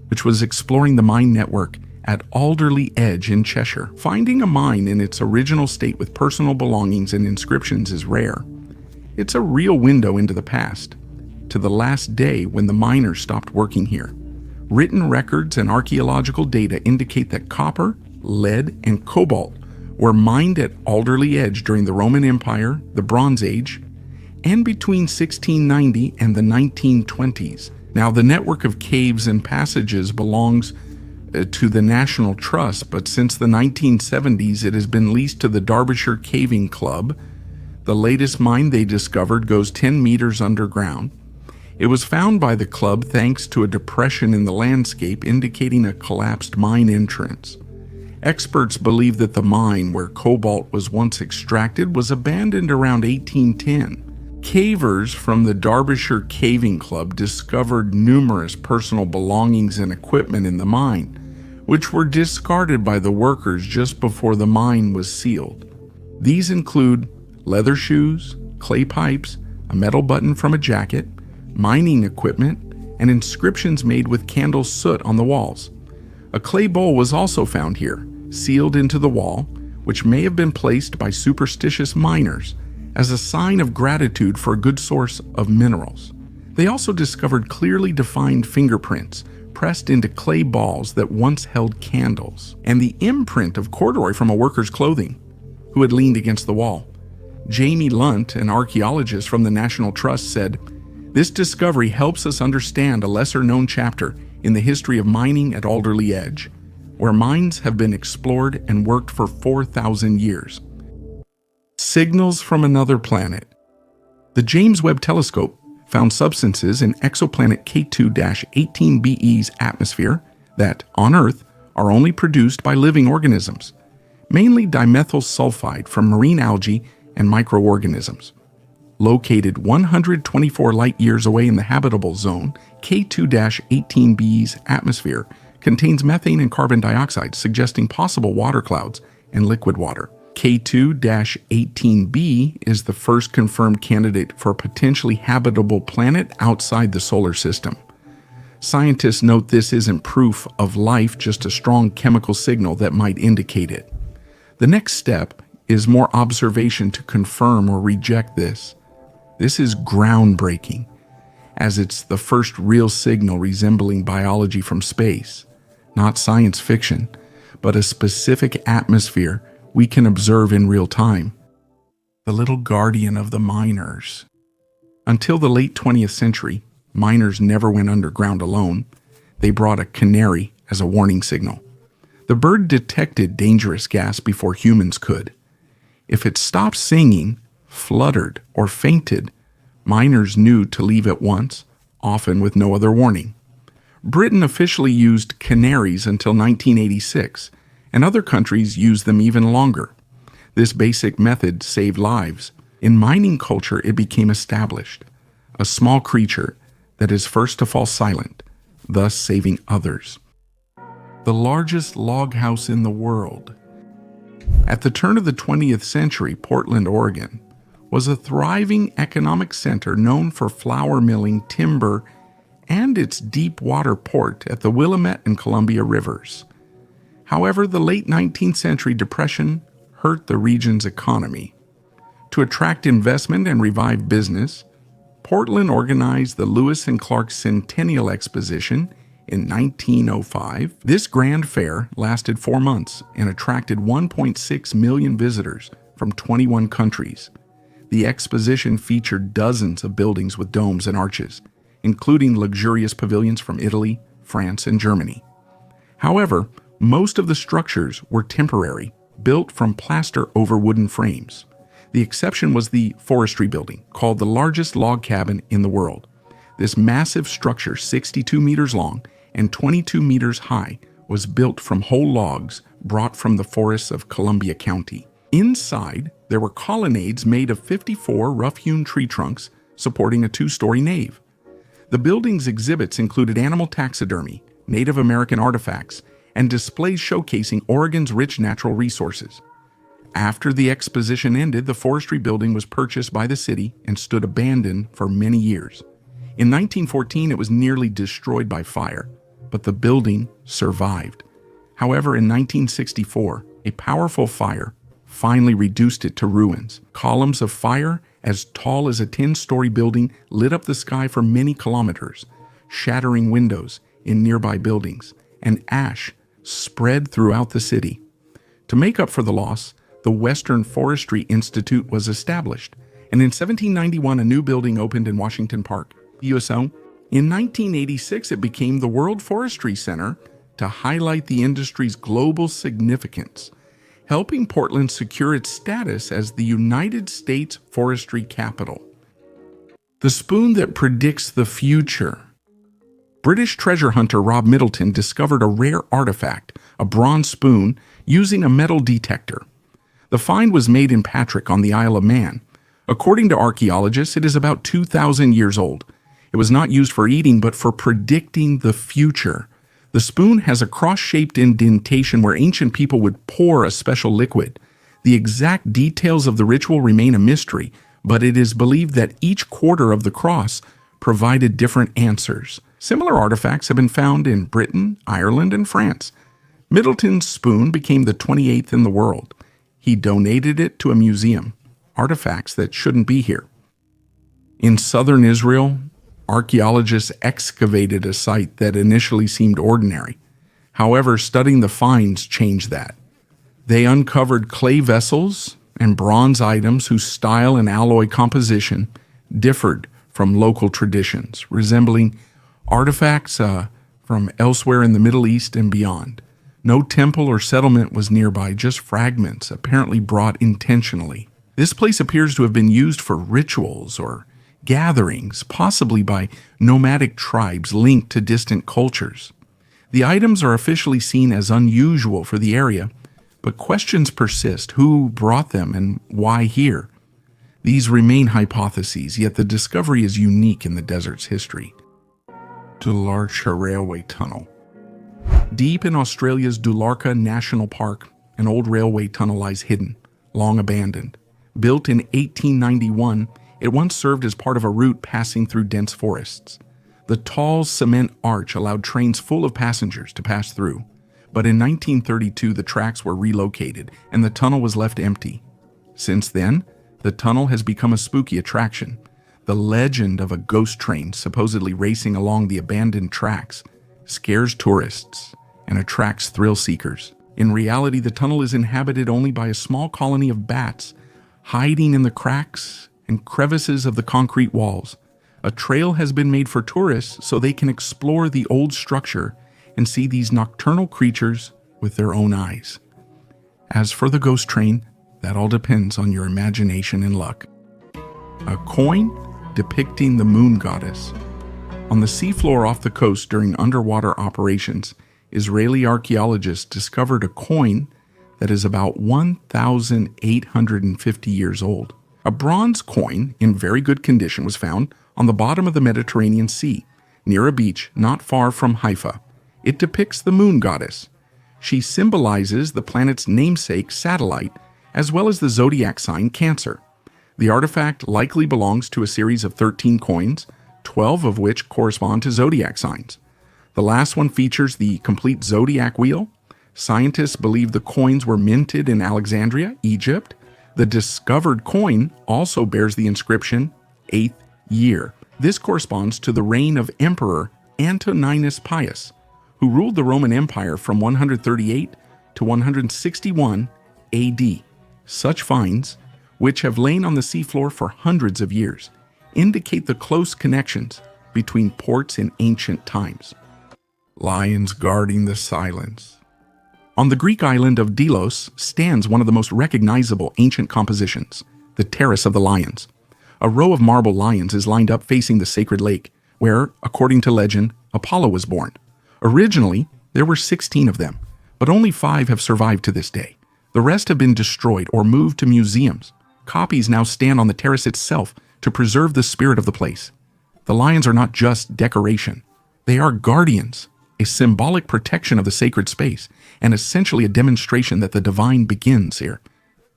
which was exploring the mine network at Alderley Edge in Cheshire. Finding a mine in its original state with personal belongings and inscriptions is rare. It's a real window into the past, to the last day when the miners stopped working here. Written records and archaeological data indicate that copper, lead, and cobalt were mined at Alderley Edge during the Roman Empire, the Bronze Age, and between 1690 and the 1920s. Now, the network of caves and passages belongs to the National Trust, but since the 1970s it has been leased to the Derbyshire Caving Club. The latest mine they discovered goes 10 meters underground. It was found by the club thanks to a depression in the landscape indicating a collapsed mine entrance. Experts believe that the mine where cobalt was once extracted was abandoned around 1810. Cavers from the Derbyshire Caving Club discovered numerous personal belongings and equipment in the mine, which were discarded by the workers just before the mine was sealed. These include leather shoes, clay pipes, a metal button from a jacket, mining equipment, and inscriptions made with candle soot on the walls. A clay bowl was also found here, sealed into the wall, which may have been placed by superstitious miners as a sign of gratitude for a good source of minerals. They also discovered clearly defined fingerprints pressed into clay balls that once held candles, and the imprint of corduroy from a worker's clothing who had leaned against the wall. Jamie Lunt, an archaeologist from the National Trust, said, "This discovery helps us understand a lesser-known chapter in the history of mining at Alderley Edge, where mines have been explored and worked for 4,000 years. Signals from another planet. The James Webb Telescope found substances in exoplanet K2-18b's atmosphere that, on Earth, are only produced by living organisms, mainly dimethyl sulfide from marine algae and microorganisms. Located 124 light-years away in the habitable zone, K2-18b's atmosphere contains methane and carbon dioxide, suggesting possible water clouds and liquid water. K2-18b is the first confirmed candidate for a potentially habitable planet outside the solar system. Scientists note this isn't proof of life, just a strong chemical signal that might indicate it. The next step is more observation to confirm or reject this. This is groundbreaking. as it's the first real signal resembling biology from space. Not science fiction, but a specific atmosphere we can observe in real time. The little guardian of the miners. Until the late 20th century, miners never went underground alone. They brought a canary as a warning signal. The bird detected dangerous gas before humans could. If it stopped singing, fluttered, or fainted, miners knew to leave at once, often with no other warning. Britain officially used canaries until 1986, and other countries used them even longer. This basic method saved lives. In mining culture, it became established. A small creature that is first to fall silent, thus saving others. The largest log house in the world. At the turn of the 20th century, Portland, Oregon, was a thriving economic center known for flour milling, timber, and its deep water port at the Willamette and Columbia rivers. However, the late 19th century depression hurt the region's economy. To attract investment and revive business, Portland organized the Lewis and Clark Centennial Exposition in 1905. This grand fair lasted 4 months and attracted 1.6 million visitors from 21 countries. The exposition featured dozens of buildings with domes and arches, including luxurious pavilions from Italy, France, and Germany. However, most of the structures were temporary, built from plaster over wooden frames. The exception was the forestry building, called the largest log cabin in the world. This massive structure, 62 meters long and 22 meters high, was built from whole logs brought from the forests of Columbia County. Inside, there were colonnades made of 54 rough-hewn tree trunks supporting a 2-story nave. The building's exhibits included animal taxidermy, Native American artifacts, and displays showcasing Oregon's rich natural resources. After the exposition ended, the forestry building was purchased by the city and stood abandoned for many years. In 1914, it was nearly destroyed by fire, but the building survived. However, in 1964, a powerful fire finally reduced it to ruins. Columns of fire as tall as a 10-story building lit up the sky for many kilometers, shattering windows in nearby buildings, and ash spread throughout the city. To make up for the loss, the Western Forestry Institute was established, and in 1791 a new building opened in Washington Park, USO. In 1986 it became the World Forestry Center to highlight the industry's global significance, helping Portland secure its status as the United States forestry capital. The spoon that predicts the future. British treasure hunter Rob Middleton discovered a rare artifact, a bronze spoon, using a metal detector. The find was made in Patrick on the Isle of Man. According to archaeologists, it is about 2,000 years old. It was not used for eating, but for predicting the future. The spoon has a cross-shaped indentation where ancient people would pour a special liquid. The exact details of the ritual remain a mystery, but it is believed that each quarter of the cross provided different answers. Similar artifacts have been found in Britain, Ireland, and France. Middleton's spoon became the 28th in the world. He donated it to a museum, artifacts that shouldn't be here. In southern Israel, archaeologists excavated a site that initially seemed ordinary. However, studying the finds changed that. They uncovered clay vessels and bronze items whose style and alloy composition differed from local traditions, resembling artifacts from elsewhere in the Middle East and beyond. No temple or settlement was nearby, just fragments apparently brought intentionally. This place appears to have been used for rituals or gatherings, possibly by nomadic tribes linked to distant cultures. The items are officially seen as unusual for the area, but questions persist: who brought them and why here? These remain hypotheses, yet the discovery is unique in the desert's history. Dularcha Railway Tunnel. Deep in Australia's Dularcha National Park, an old railway tunnel lies hidden, long abandoned. Built in 1891, it once served as part of a route passing through dense forests. The tall cement arch allowed trains full of passengers to pass through, but in 1932 the tracks were relocated and the tunnel was left empty. Since then, the tunnel has become a spooky attraction. The legend of a ghost train supposedly racing along the abandoned tracks scares tourists and attracts thrill seekers. In reality, the tunnel is inhabited only by a small colony of bats hiding in the cracks and crevices of the concrete walls. A trail has been made for tourists so they can explore the old structure and see these nocturnal creatures with their own eyes. As for the ghost train, that all depends on your imagination and luck. A coin depicting the moon goddess. On the seafloor off the coast during underwater operations, Israeli archaeologists discovered a coin that is about 1,850 years old. A bronze coin in very good condition was found on the bottom of the Mediterranean Sea, near a beach not far from Haifa. It depicts the moon goddess. She symbolizes the planet's namesake satellite, as well as the zodiac sign Cancer. The artifact likely belongs to a series of 13 coins, 12 of which correspond to zodiac signs. The last one features the complete zodiac wheel. Scientists believe the coins were minted in Alexandria, Egypt. The discovered coin also bears the inscription 8th year. This corresponds to the reign of Emperor Antoninus Pius, who ruled the Roman Empire from 138 to 161 AD. Such finds, which have lain on the seafloor for hundreds of years, indicate the close connections between ports in ancient times. Lions guarding the silence. On the Greek island of Delos stands one of the most recognizable ancient compositions, the Terrace of the Lions. A row of marble lions is lined up facing the sacred lake, where, according to legend, Apollo was born. Originally, there were 16 of them, but only 5 have survived to this day. The rest have been destroyed or moved to museums. Copies now stand on the terrace itself to preserve the spirit of the place. The lions are not just decoration. They are guardians, a symbolic protection of the sacred space, and essentially a demonstration that the divine begins here.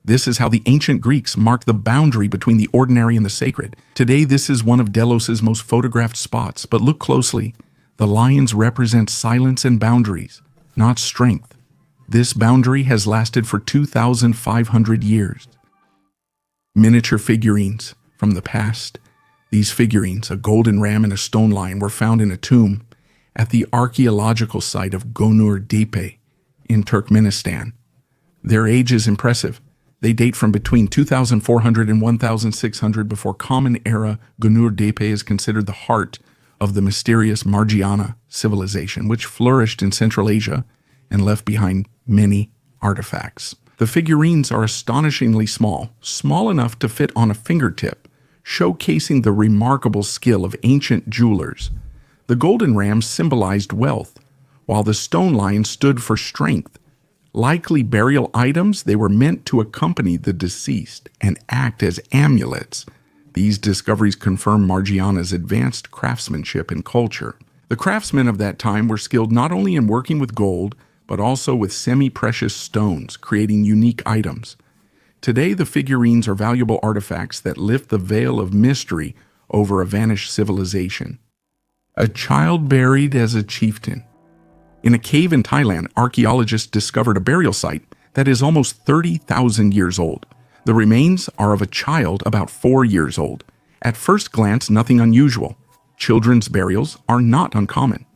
This is how the ancient Greeks marked the boundary between the ordinary and the sacred. Today, this is one of Delos's most photographed spots, but look closely. The lions represent silence and boundaries, not strength. This boundary has lasted for 2,500 years. Miniature figurines from the past. These figurines, a golden ram and a stone lion, were found in a tomb at the archaeological site of Gonur Tepe in Turkmenistan. Their age is impressive. They date from between 2,400 and 1,600 before Common Era. Gonur Tepe is considered the heart of the mysterious Margiana civilization, which flourished in Central Asia and left behind many artifacts. The figurines are astonishingly small enough to fit on a fingertip, showcasing the remarkable skill of ancient jewelers. The golden ram symbolized wealth, while the stone lion stood for strength. Likely burial items, they were meant to accompany the deceased and act as amulets. These discoveries confirm Margiana's advanced craftsmanship and culture. The craftsmen of that time were skilled not only in working with gold, but also with semi-precious stones, creating unique items. Today, the figurines are valuable artifacts that lift the veil of mystery over a vanished civilization. A child buried as a chieftain. In a cave in Thailand, archaeologists discovered a burial site that is almost 30,000 years old. The remains are of a child about 4 years old. At first glance, nothing unusual. Children's burials are not uncommon.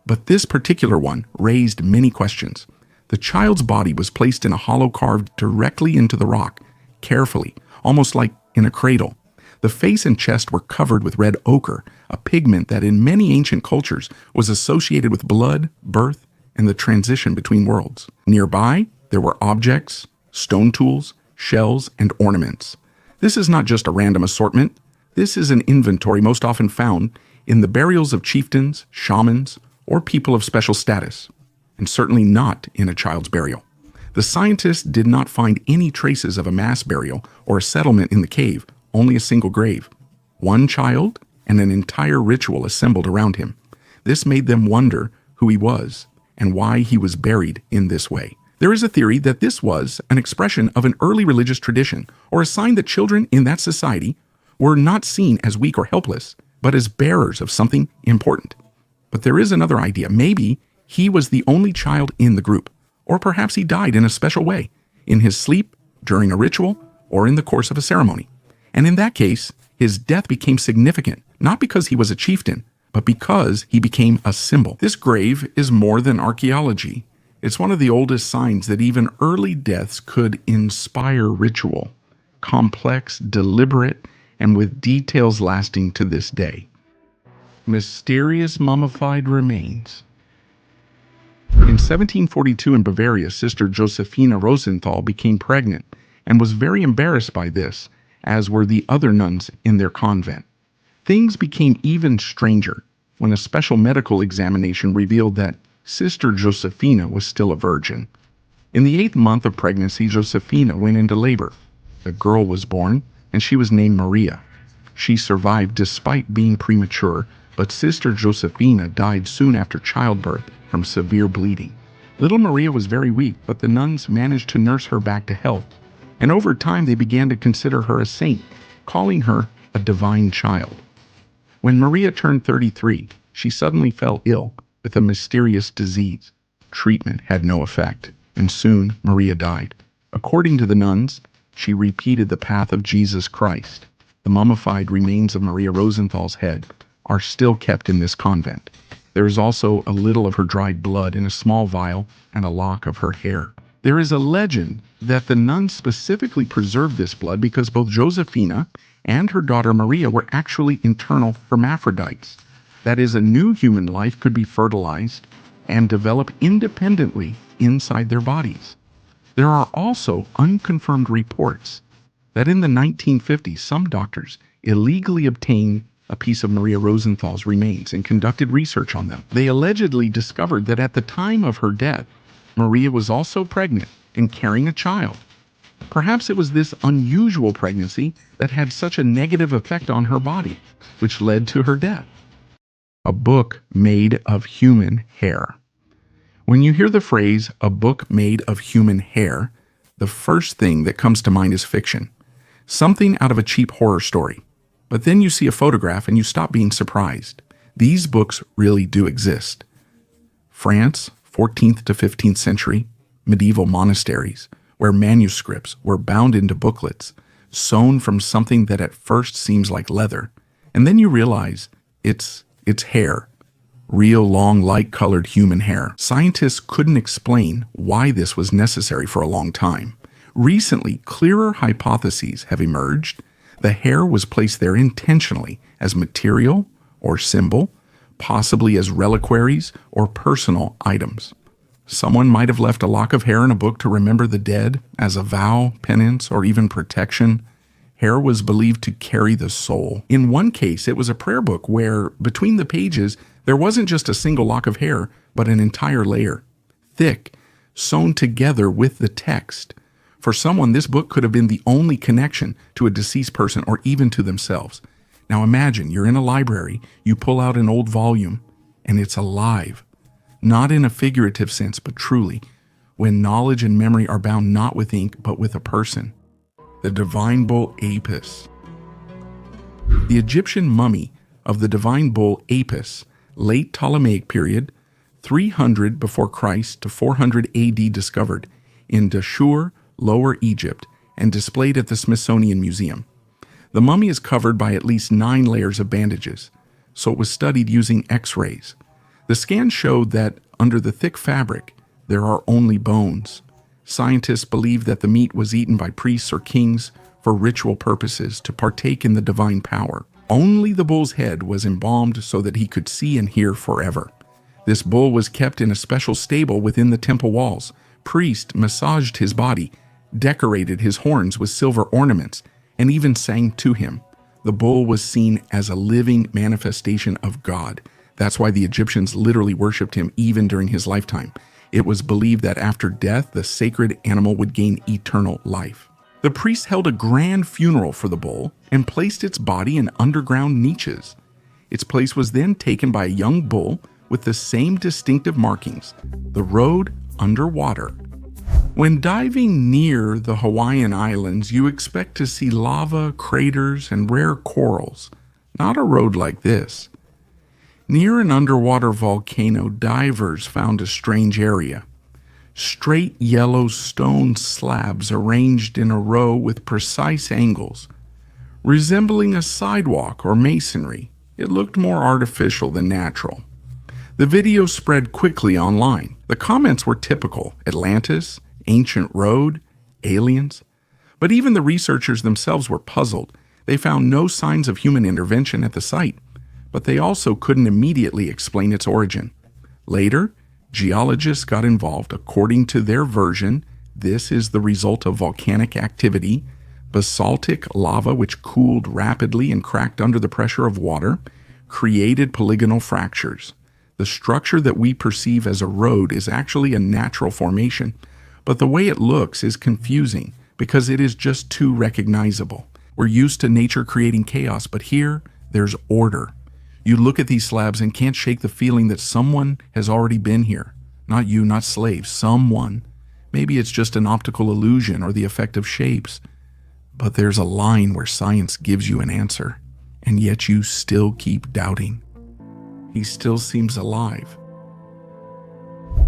But this particular one raised many questions. The child's body was placed in a hollow carved directly into the rock, carefully, almost like in a cradle. The face and chest were covered with red ochre, a pigment that in many ancient cultures was associated with blood, birth, and the transition between worlds. Nearby, there were objects, stone tools, shells, and ornaments. This is not just a random assortment. This is an inventory most often found in the burials of chieftains, shamans, or people of special status, and certainly not in a child's burial. The scientists did not find any traces of a mass burial or a settlement in the cave, only a single grave. One child and an entire ritual assembled around him. This made them wonder who he was and why he was buried in this way. There is a theory that this was an expression of an early religious tradition or a sign that children in that society were not seen as weak or helpless, but as bearers of something important. But there is another idea. Maybe he was the only child in the group, or perhaps he died in a special way, in his sleep, during a ritual, or in the course of a ceremony. And in that case, His death became significant, not because he was a chieftain, but because he became a symbol. This grave is more than archaeology. It's one of the oldest signs that even early deaths could inspire ritual, complex, deliberate, and with details lasting to this day. Mysterious mummified remains. In 1742 in Bavaria, Sister Josephina Rosenthal became pregnant and was very embarrassed by this, as were the other nuns in their convent. Things became even stranger when a special medical examination revealed that Sister Josephina was still a virgin. In the 8th month of pregnancy, Josephina went into labor. A girl was born, and she was named Maria. She survived despite being premature, but Sister Josephina died soon after childbirth from severe bleeding. Little Maria was very weak, but the nuns managed to nurse her back to health, and over time they began to consider her a saint, calling her a divine child. When Maria turned 33, she suddenly fell ill with a mysterious disease. Treatment had no effect, and soon Maria died. According to the nuns, she repeated the path of Jesus Christ. The mummified remains of Maria Rosenthal's head are still kept in this convent. There is also a little of her dried blood in a small vial and a lock of her hair. There is a legend that the nuns specifically preserved this blood because both Josephina and her daughter Maria were actually internal hermaphrodites. That is, a new human life could be fertilized and develop independently inside their bodies. There are also unconfirmed reports that in the 1950s, some doctors illegally obtained a piece of Maria Rosenthal's remains and conducted research on them. They allegedly discovered that at the time of her death, Maria was also pregnant and carrying a child. Perhaps it was this unusual pregnancy that had such a negative effect on her body, which led to her death. A book made of human hair. When you hear the phrase, a book made of human hair, the first thing that comes to mind is fiction. Something out of a cheap horror story. But then you see a photograph and you stop being surprised. These books really do exist. France, 14th to 15th century, medieval monasteries, where manuscripts were bound into booklets, sewn from something that at first seems like leather. And then you realize it's hair. Real long light-colored human hair. Scientists couldn't explain why this was necessary for a long time. Recently, clearer hypotheses have emerged. The hair was placed there intentionally as material or symbol, possibly as reliquaries or personal items. Someone might have left a lock of hair in a book to remember the dead as a vow, penance, or even protection. Hair was believed to carry the soul. In one case, it was a prayer book where, between the pages, there wasn't just a single lock of hair, but an entire layer, thick, sewn together with the text. For someone, this book could have been the only connection to a deceased person or even to themselves. Now imagine, you're in a library, you pull out an old volume, and it's alive. Not in a figurative sense, but truly, when knowledge and memory are bound not with ink, but with a person. The divine bull Apis. The Egyptian mummy of the divine bull Apis, late Ptolemaic period, 300 before Christ to 400 AD, discovered in Dashur, Lower Egypt, and displayed at the Smithsonian Museum. The mummy is covered by at least 9 layers of bandages, so it was studied using X-rays. The scan showed that under the thick fabric, there are only bones. Scientists believe that the meat was eaten by priests or kings for ritual purposes to partake in the divine power. Only the bull's head was embalmed so that he could see and hear forever. This bull was kept in a special stable within the temple walls. Priests massaged his body, decorated his horns with silver ornaments, and even sang to him. The bull was seen as a living manifestation of God. That's why the Egyptians literally worshipped him even during his lifetime. It was believed that after death, the sacred animal would gain eternal life. The priests held a grand funeral for the bull and placed its body in underground niches. Its place was then taken by a young bull with the same distinctive markings, the road underwater. When diving near the Hawaiian Islands, you expect to see lava, craters, and rare corals. Not a road like this. Near an underwater volcano, divers found a strange area. Straight yellow stone slabs arranged in a row with precise angles. resembling a sidewalk or masonry. It looked more artificial than natural. The video spread quickly online. The comments were typical: Atlantis, ancient road, aliens. But even the researchers themselves were puzzled. They found no signs of human intervention at the site, but they also couldn't immediately explain its origin. Later, geologists got involved. According to their version, this is the result of volcanic activity, basaltic lava which cooled rapidly and cracked under the pressure of water, created polygonal fractures. The structure that we perceive as a road is actually a natural formation, but the way it looks is confusing because it is just too recognizable. We're used to nature creating chaos, but here, there's order. You look at these slabs and can't shake the feeling that someone has already been here. Not you, not slaves, someone. Maybe it's just an optical illusion or the effect of shapes. But there's a line where science gives you an answer, and yet you still keep doubting. He still seems alive.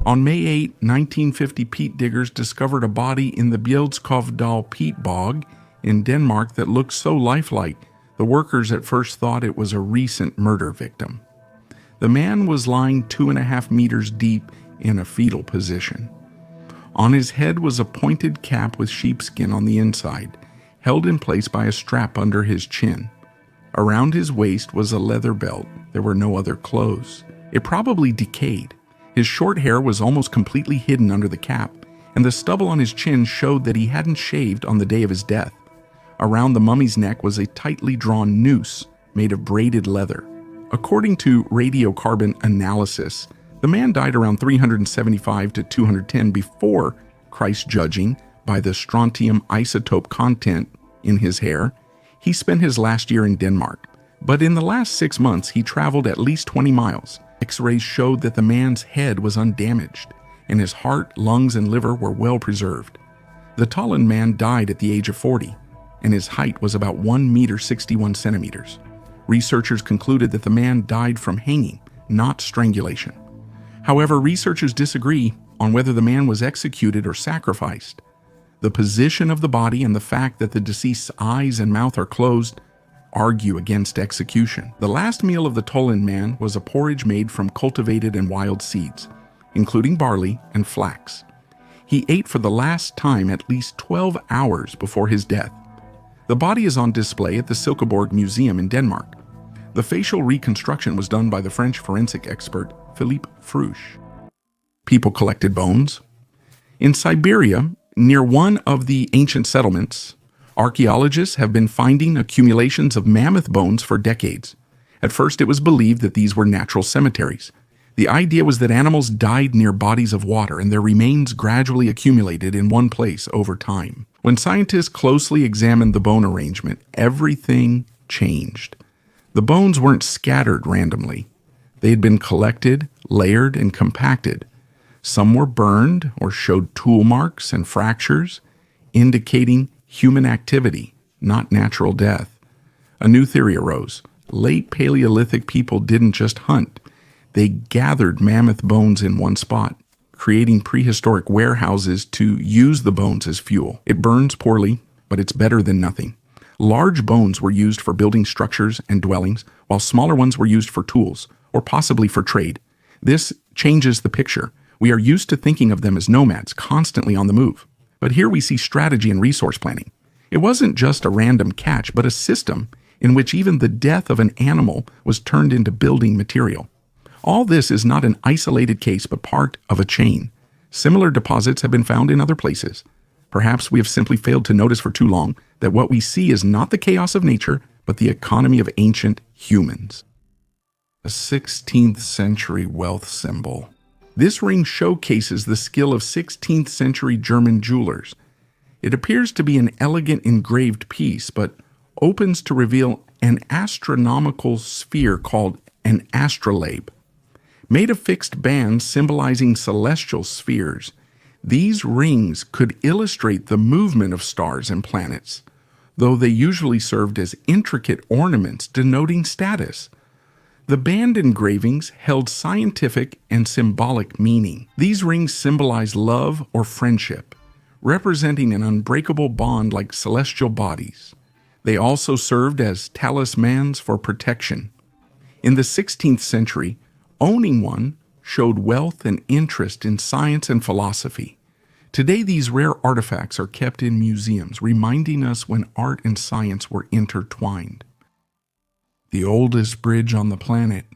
On May 8, 1950, peat diggers discovered a body in the Bjelskovdal peat bog in Denmark that looked so lifelike, the workers at first thought it was a recent murder victim. The man was lying 2.5 meters deep in a fetal position. On his head was a pointed cap with sheepskin on the inside, held in place by a strap under his chin. Around his waist was a leather belt. There were no other clothes. It probably decayed. His short hair was almost completely hidden under the cap, and the stubble on his chin showed that he hadn't shaved on the day of his death. Around the mummy's neck was a tightly drawn noose made of braided leather. According to radiocarbon analysis, the man died around 375 to 210 before Christ's judging by the strontium isotope content in his hair. He spent his last year in Denmark, but in the last 6 months he traveled at least 20 miles. X-rays showed that the man's head was undamaged, and his heart, lungs, and liver were well preserved. The Tallinn man died at the age of 40, and his height was about 1 meter 61 centimeters. Researchers concluded that the man died from hanging, not strangulation. However, researchers disagree on whether the man was executed or sacrificed. The position of the body and the fact that the deceased's eyes and mouth are closed argue against execution. The last meal of the Tallinn man was a porridge made from cultivated and wild seeds, including barley and flax. He ate for the last time at least 12 hours before his death. The body is on display at the Silkeborg Museum in Denmark. The facial reconstruction was done by the French forensic expert Philippe Fruch. People collected bones. In Siberia, near one of the ancient settlements, archaeologists have been finding accumulations of mammoth bones for decades. At first, it was believed that these were natural cemeteries. The idea was that animals died near bodies of water and their remains gradually accumulated in one place over time. When scientists closely examined the bone arrangement, everything changed. The bones weren't scattered randomly. They had been collected, layered, and compacted. Some were burned or showed tool marks and fractures, indicating human activity, not natural death. A new theory arose. Late Paleolithic people didn't just hunt. They gathered mammoth bones in one spot, creating prehistoric warehouses to use the bones as fuel. It burns poorly, but it's better than nothing. Large bones were used for building structures and dwellings, while smaller ones were used for tools, or possibly for trade. This changes the picture. We are used to thinking of them as nomads, constantly on the move. But here we see strategy and resource planning. It wasn't just a random catch, but a system in which even the death of an animal was turned into building material. All this is not an isolated case, but part of a chain. Similar deposits have been found in other places. Perhaps we have simply failed to notice for too long that what we see is not the chaos of nature, but the economy of ancient humans. A 16th century wealth symbol. This ring showcases the skill of 16th century German jewelers. It appears to be an elegant engraved piece, but opens to reveal an astronomical sphere called an astrolabe. Made of fixed bands symbolizing celestial spheres, these rings could illustrate the movement of stars and planets, though they usually served as intricate ornaments denoting status. The band engravings held scientific and symbolic meaning. These rings symbolize love or friendship, representing an unbreakable bond like celestial bodies. They also served as talismans for protection. In the 16th century, owning one showed wealth and interest in science and philosophy. Today, these rare artifacts are kept in museums, reminding us when art and science were intertwined. The oldest bridge on the planet.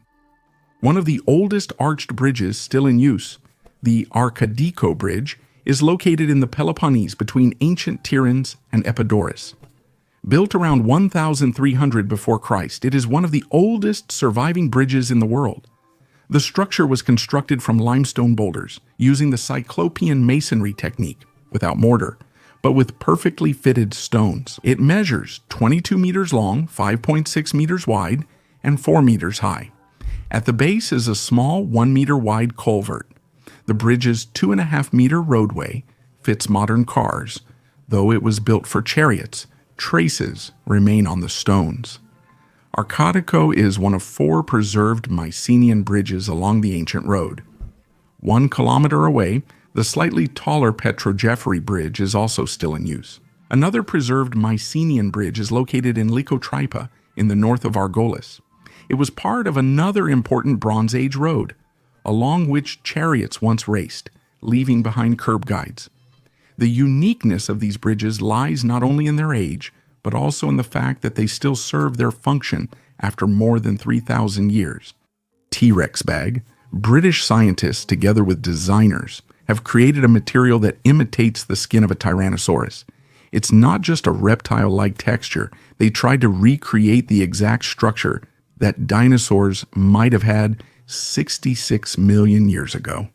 One of the oldest arched bridges still in use, the Archaeological Bridge, is located in the Peloponnese between ancient Tiryns and Epidaurus. Built around 1300 before Christ, it is one of the oldest surviving bridges in the world. The structure was constructed from limestone boulders, using the Cyclopean masonry technique, without mortar, but with perfectly fitted stones. It measures 22 meters long, 5.6 meters wide, and 4 meters high. At the base is a small 1 meter wide culvert. The bridge's 2.5 meter roadway fits modern cars. Though it was built for chariots, traces remain on the stones. Archaeological is one of 4 preserved Mycenaean bridges along the ancient road. 1 kilometer away, the slightly taller Petrogephori Bridge is also still in use. Another preserved Mycenaean bridge is located in Lykotripa in the north of Argolis. It was part of another important Bronze Age road, along which chariots once raced, leaving behind curb guides. The uniqueness of these bridges lies not only in their age, but also in the fact that they still serve their function after more than 3,000 years. T-Rex bag. British scientists, together with designers, have created a material that imitates the skin of a Tyrannosaurus. It's not just a reptile-like texture. They tried to recreate the exact structure that dinosaurs might have had 66 million years ago.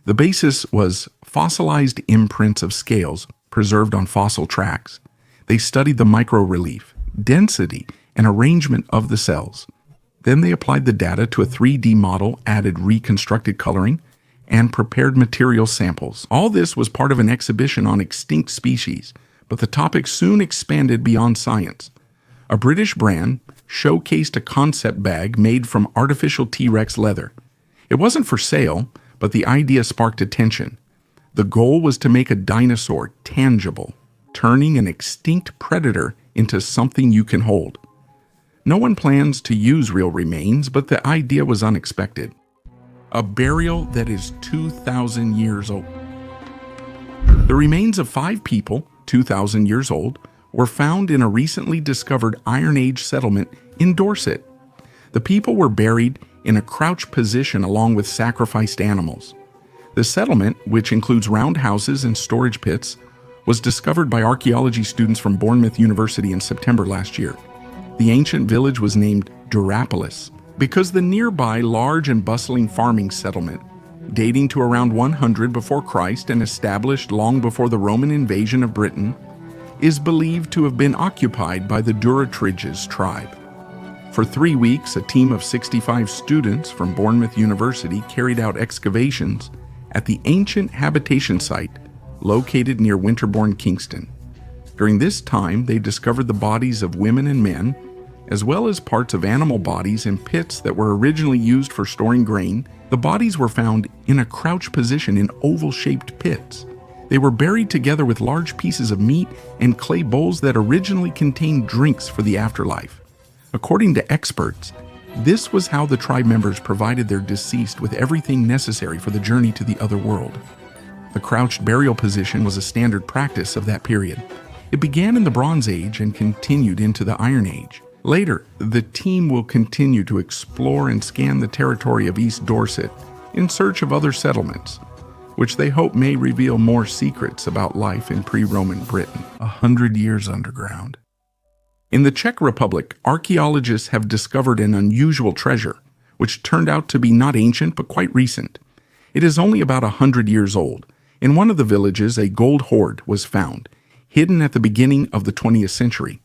The basis was fossilized imprints of scales preserved on fossil tracks. They studied the micro-relief, density, and arrangement of the cells. Then they applied the data to a 3D model, added reconstructed coloring, and prepared material samples. All this was part of an exhibition on extinct species, but the topic soon expanded beyond science. A British brand showcased a concept bag made from artificial T-Rex leather. It wasn't for sale, but the idea sparked attention. The goal was to make a dinosaur tangible, turning an extinct predator into something you can hold. No one plans to use real remains, but the idea was unexpected. A burial that is 2,000 years old. The remains of 5 people, 2,000 years old, were found in a recently discovered Iron Age settlement in Dorset. The people were buried in a crouched position along with sacrificed animals. The settlement, which includes round houses and storage pits, was discovered by archaeology students from Bournemouth University in September last year. The ancient village was named Durapolis because the nearby large and bustling farming settlement, dating to around 100 before Christ and established long before the Roman invasion of Britain, is believed to have been occupied by the Duratriges tribe. For 3 weeks, a team of 65 students from Bournemouth University carried out excavations at the ancient habitation site located near Winterbourne, Kingston. During this time, they discovered the bodies of women and men, as well as parts of animal bodies in pits that were originally used for storing grain. The bodies were found in a crouched position in oval-shaped pits. They were buried together with large pieces of meat and clay bowls that originally contained drinks for the afterlife. According to experts, this was how the tribe members provided their deceased with everything necessary for the journey to the other world. The crouched burial position was a standard practice of that period. It began in the Bronze Age and continued into the Iron Age. Later, the team will continue to explore and scan the territory of East Dorset in search of other settlements, which they hope may reveal more secrets about life in pre-Roman Britain, 100 years underground. In the Czech Republic, archaeologists have discovered an unusual treasure, which turned out to be not ancient but quite recent. It is only about 100 years old. In one of the villages, a gold hoard was found, hidden at the beginning of the 20th century.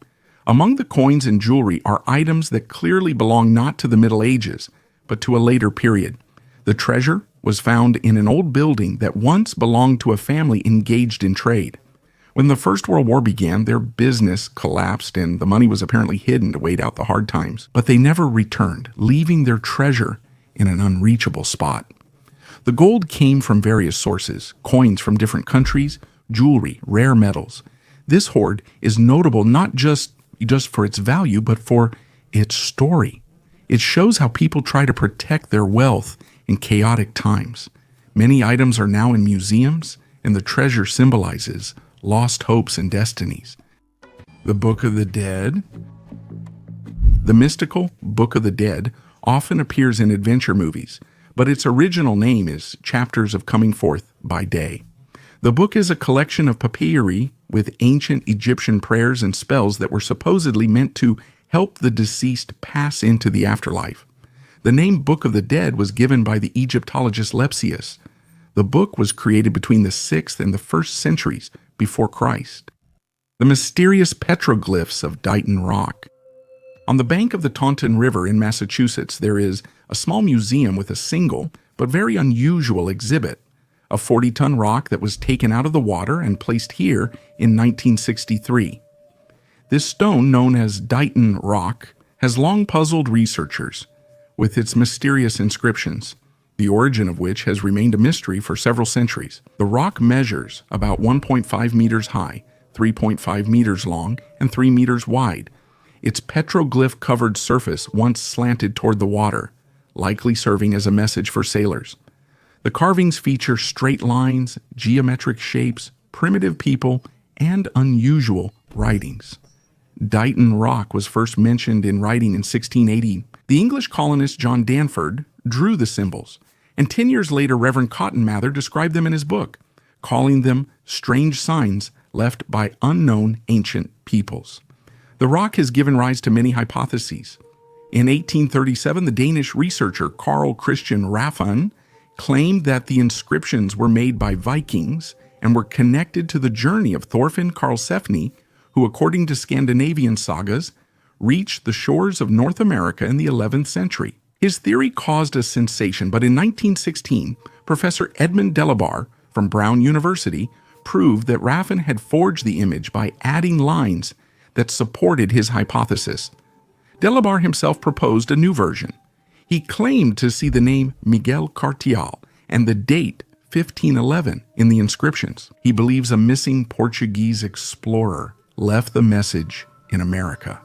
Among the coins and jewelry are items that clearly belong not to the Middle Ages, but to a later period. The treasure was found in an old building that once belonged to a family engaged in trade. When the First World War began, their business collapsed and the money was apparently hidden to wait out the hard times. But they never returned, leaving their treasure in an unreachable spot. The gold came from various sources, coins from different countries, jewelry, rare metals. This hoard is notable not just just for its value, but for its story. It shows how people try to protect their wealth in chaotic times. Many items are now in museums, and the treasure symbolizes lost hopes and destinies. The Book of the Dead. The mystical Book of the Dead often appears in adventure movies, but its original name is Chapters of Coming Forth by Day. The book is a collection of papyri with ancient Egyptian prayers and spells that were supposedly meant to help the deceased pass into the afterlife. The name Book of the Dead was given by the Egyptologist Lepsius. The book was created between the 6th and the 1st centuries before Christ. The mysterious petroglyphs of Dighton Rock. On the bank of the Taunton River in Massachusetts, there is a small museum with a single but very unusual exhibit, a 40-ton rock that was taken out of the water and placed here in 1963. This stone, known as Dighton Rock, has long puzzled researchers with its mysterious inscriptions, the origin of which has remained a mystery for several centuries. The rock measures about 1.5 meters high, 3.5 meters long, and 3 meters wide. Its petroglyph-covered surface once slanted toward the water, likely serving as a message for sailors. The carvings feature straight lines, geometric shapes, primitive people, and unusual writings. Dighton Rock was first mentioned in writing in 1680. The English colonist John Danford drew the symbols, and 10 years later Reverend Cotton Mather described them in his book, calling them strange signs left by unknown ancient peoples. The rock has given rise to many hypotheses. In 1837, the Danish researcher Carl Christian Raffan claimed that the inscriptions were made by Vikings and were connected to the journey of Thorfinn Karlsefni, who, according to Scandinavian sagas, reached the shores of North America in the 11th century. His theory caused a sensation, but in 1916, Professor Edmund Delabar from Brown University proved that Raffan had forged the image by adding lines that supported his hypothesis. Delabar himself proposed a new version. He claimed to see the name Miguel Cartial and the date 1511 in the inscriptions. He believes a missing Portuguese explorer left the message in America.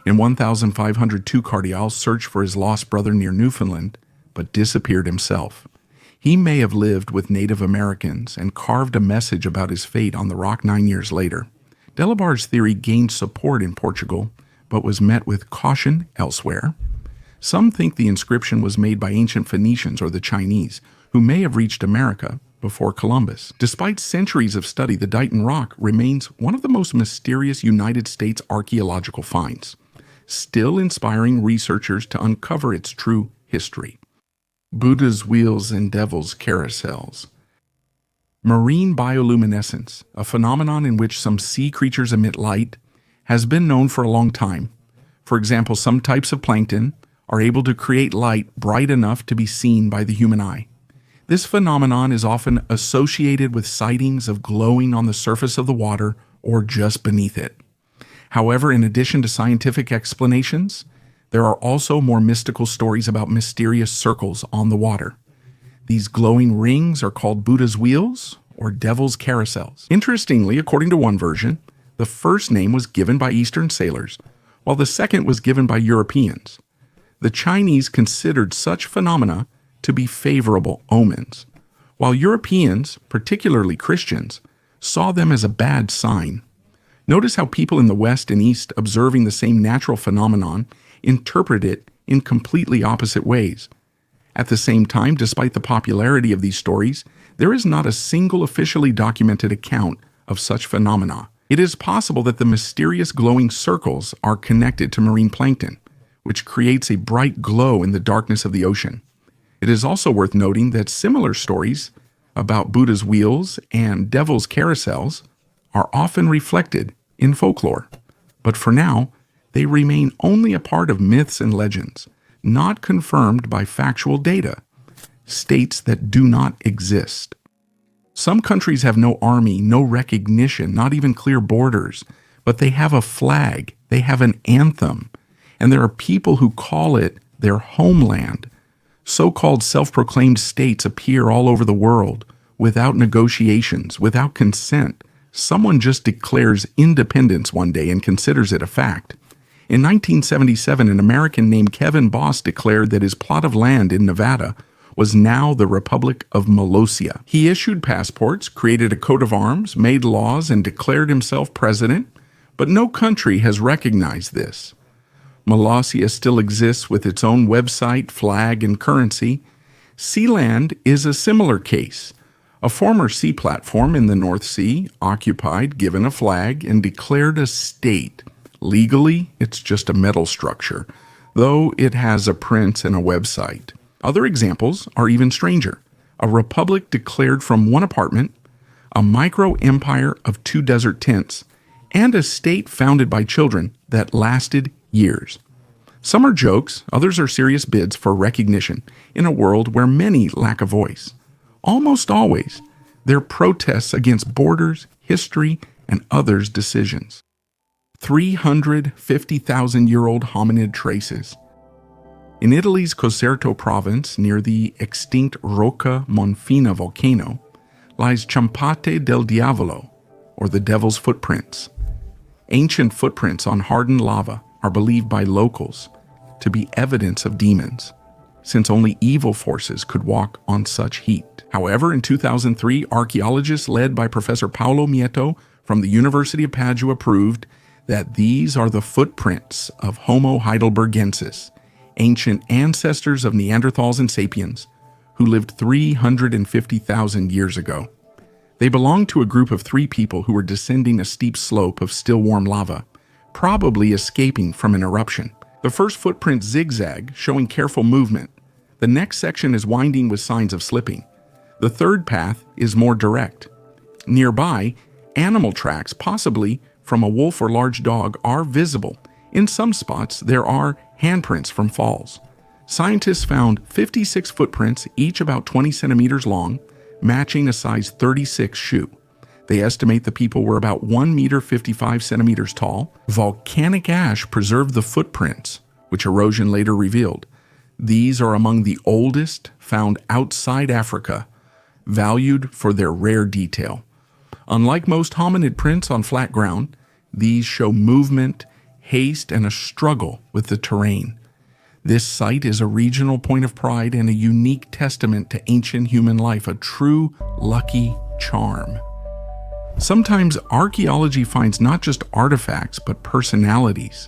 In 1502, Cartial searched for his lost brother near Newfoundland, but disappeared himself. He may have lived with Native Americans and carved a message about his fate on the rock 9 years later. Delabar's theory gained support in Portugal, but was met with caution elsewhere. Some think the inscription was made by ancient Phoenicians or the Chinese, who may have reached America before Columbus. Despite centuries of study, the Dighton Rock remains one of the most mysterious United States archaeological finds, still inspiring researchers to uncover its true history. Buddha's wheels and devil's carousels. Marine bioluminescence, a phenomenon in which some sea creatures emit light, has been known for a long time. For example, some types of plankton are able to create light bright enough to be seen by the human eye. This phenomenon is often associated with sightings of glowing on the surface of the water or just beneath it. However, in addition to scientific explanations, there are also more mystical stories about mysterious circles on the water. These glowing rings are called Buddha's wheels or devil's carousels. Interestingly, according to one version, the first name was given by Eastern sailors, while the second was given by Europeans. The Chinese considered such phenomena to be favorable omens, while Europeans, particularly Christians, saw them as a bad sign. Notice how people in the West and East, observing the same natural phenomenon, interpret it in completely opposite ways. At the same time, despite the popularity of these stories, there is not a single officially documented account of such phenomena. It is possible that the mysterious glowing circles are connected to marine plankton, which creates a bright glow in the darkness of the ocean. It is also worth noting that similar stories about Buddha's wheels and devil's carousels are often reflected in folklore. But for now, they remain only a part of myths and legends, not confirmed by factual data, states that do not exist. Some countries have no army, no recognition, not even clear borders, but they have a flag, they have an anthem, and there are people who call it their homeland. So-called self-proclaimed states appear all over the world without negotiations, without consent, Someone just declares independence one day and considers it a fact. In 1977, an American named Kevin Boss declared that his plot of land in Nevada was now the Republic of Molossia. He issued passports, created a coat of arms, made laws, and declared himself president, but no country has recognized this. Molossia still exists with its own website, flag, and currency. Sealand is a similar case. A former sea platform in the North Sea, occupied, given a flag, and declared a state. Legally, it's just a metal structure, though it has a prince and a website. Other examples are even stranger. A republic declared from one apartment, a micro-empire of 2 desert tents, and a state founded by children that lasted years. Some are jokes, others are serious bids for recognition in a world where many lack a voice. Almost always, they're protests against borders, history, and others' decisions. 350,000-year-old hominid traces. In Italy's Caserta province, near the extinct Rocca Monfina volcano, lies Ciampate del Diavolo, or the Devil's Footprints. Ancient footprints on hardened lava are believed by locals to be evidence of demons, since only evil forces could walk on such heat. However, in 2003, archaeologists led by Professor Paolo Mieto from the University of Padua proved that these are the footprints of Homo heidelbergensis, ancient ancestors of Neanderthals and sapiens, who lived 350,000 years ago. They belonged to a group of 3 people who were descending a steep slope of still warm lava, probably escaping from an eruption. The first footprint zigzag, showing careful movement. The next section is winding with signs of slipping. The third path is more direct. Nearby, animal tracks, possibly from a wolf or large dog, are visible. In some spots, there are handprints from falls. Scientists found 56 footprints, each about 20 centimeters long, matching a size 36 shoe. They estimate the people were about 1 meter 55 centimeters tall. Volcanic ash preserved the footprints, which erosion later revealed. These are among the oldest found outside Africa, valued for their rare detail. Unlike most hominid prints on flat ground, these show movement, haste, and a struggle with the terrain. This site is a regional point of pride and a unique testament to ancient human life, a true lucky charm. Sometimes archaeology finds not just artifacts, but personalities.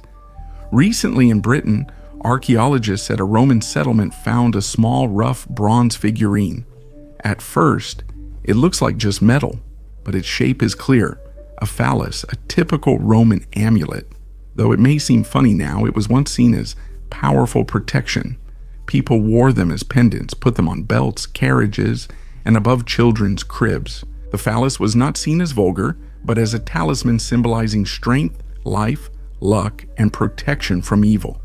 Recently in Britain, archaeologists at a Roman settlement found a small, rough bronze figurine. At first, it looks like just metal, but its shape is clear, a phallus, a typical Roman amulet. Though it may seem funny now, it was once seen as powerful protection. People wore them as pendants, put them on belts, carriages, and above children's cribs. The phallus was not seen as vulgar, but as a talisman symbolizing strength, life, luck, and protection from evil.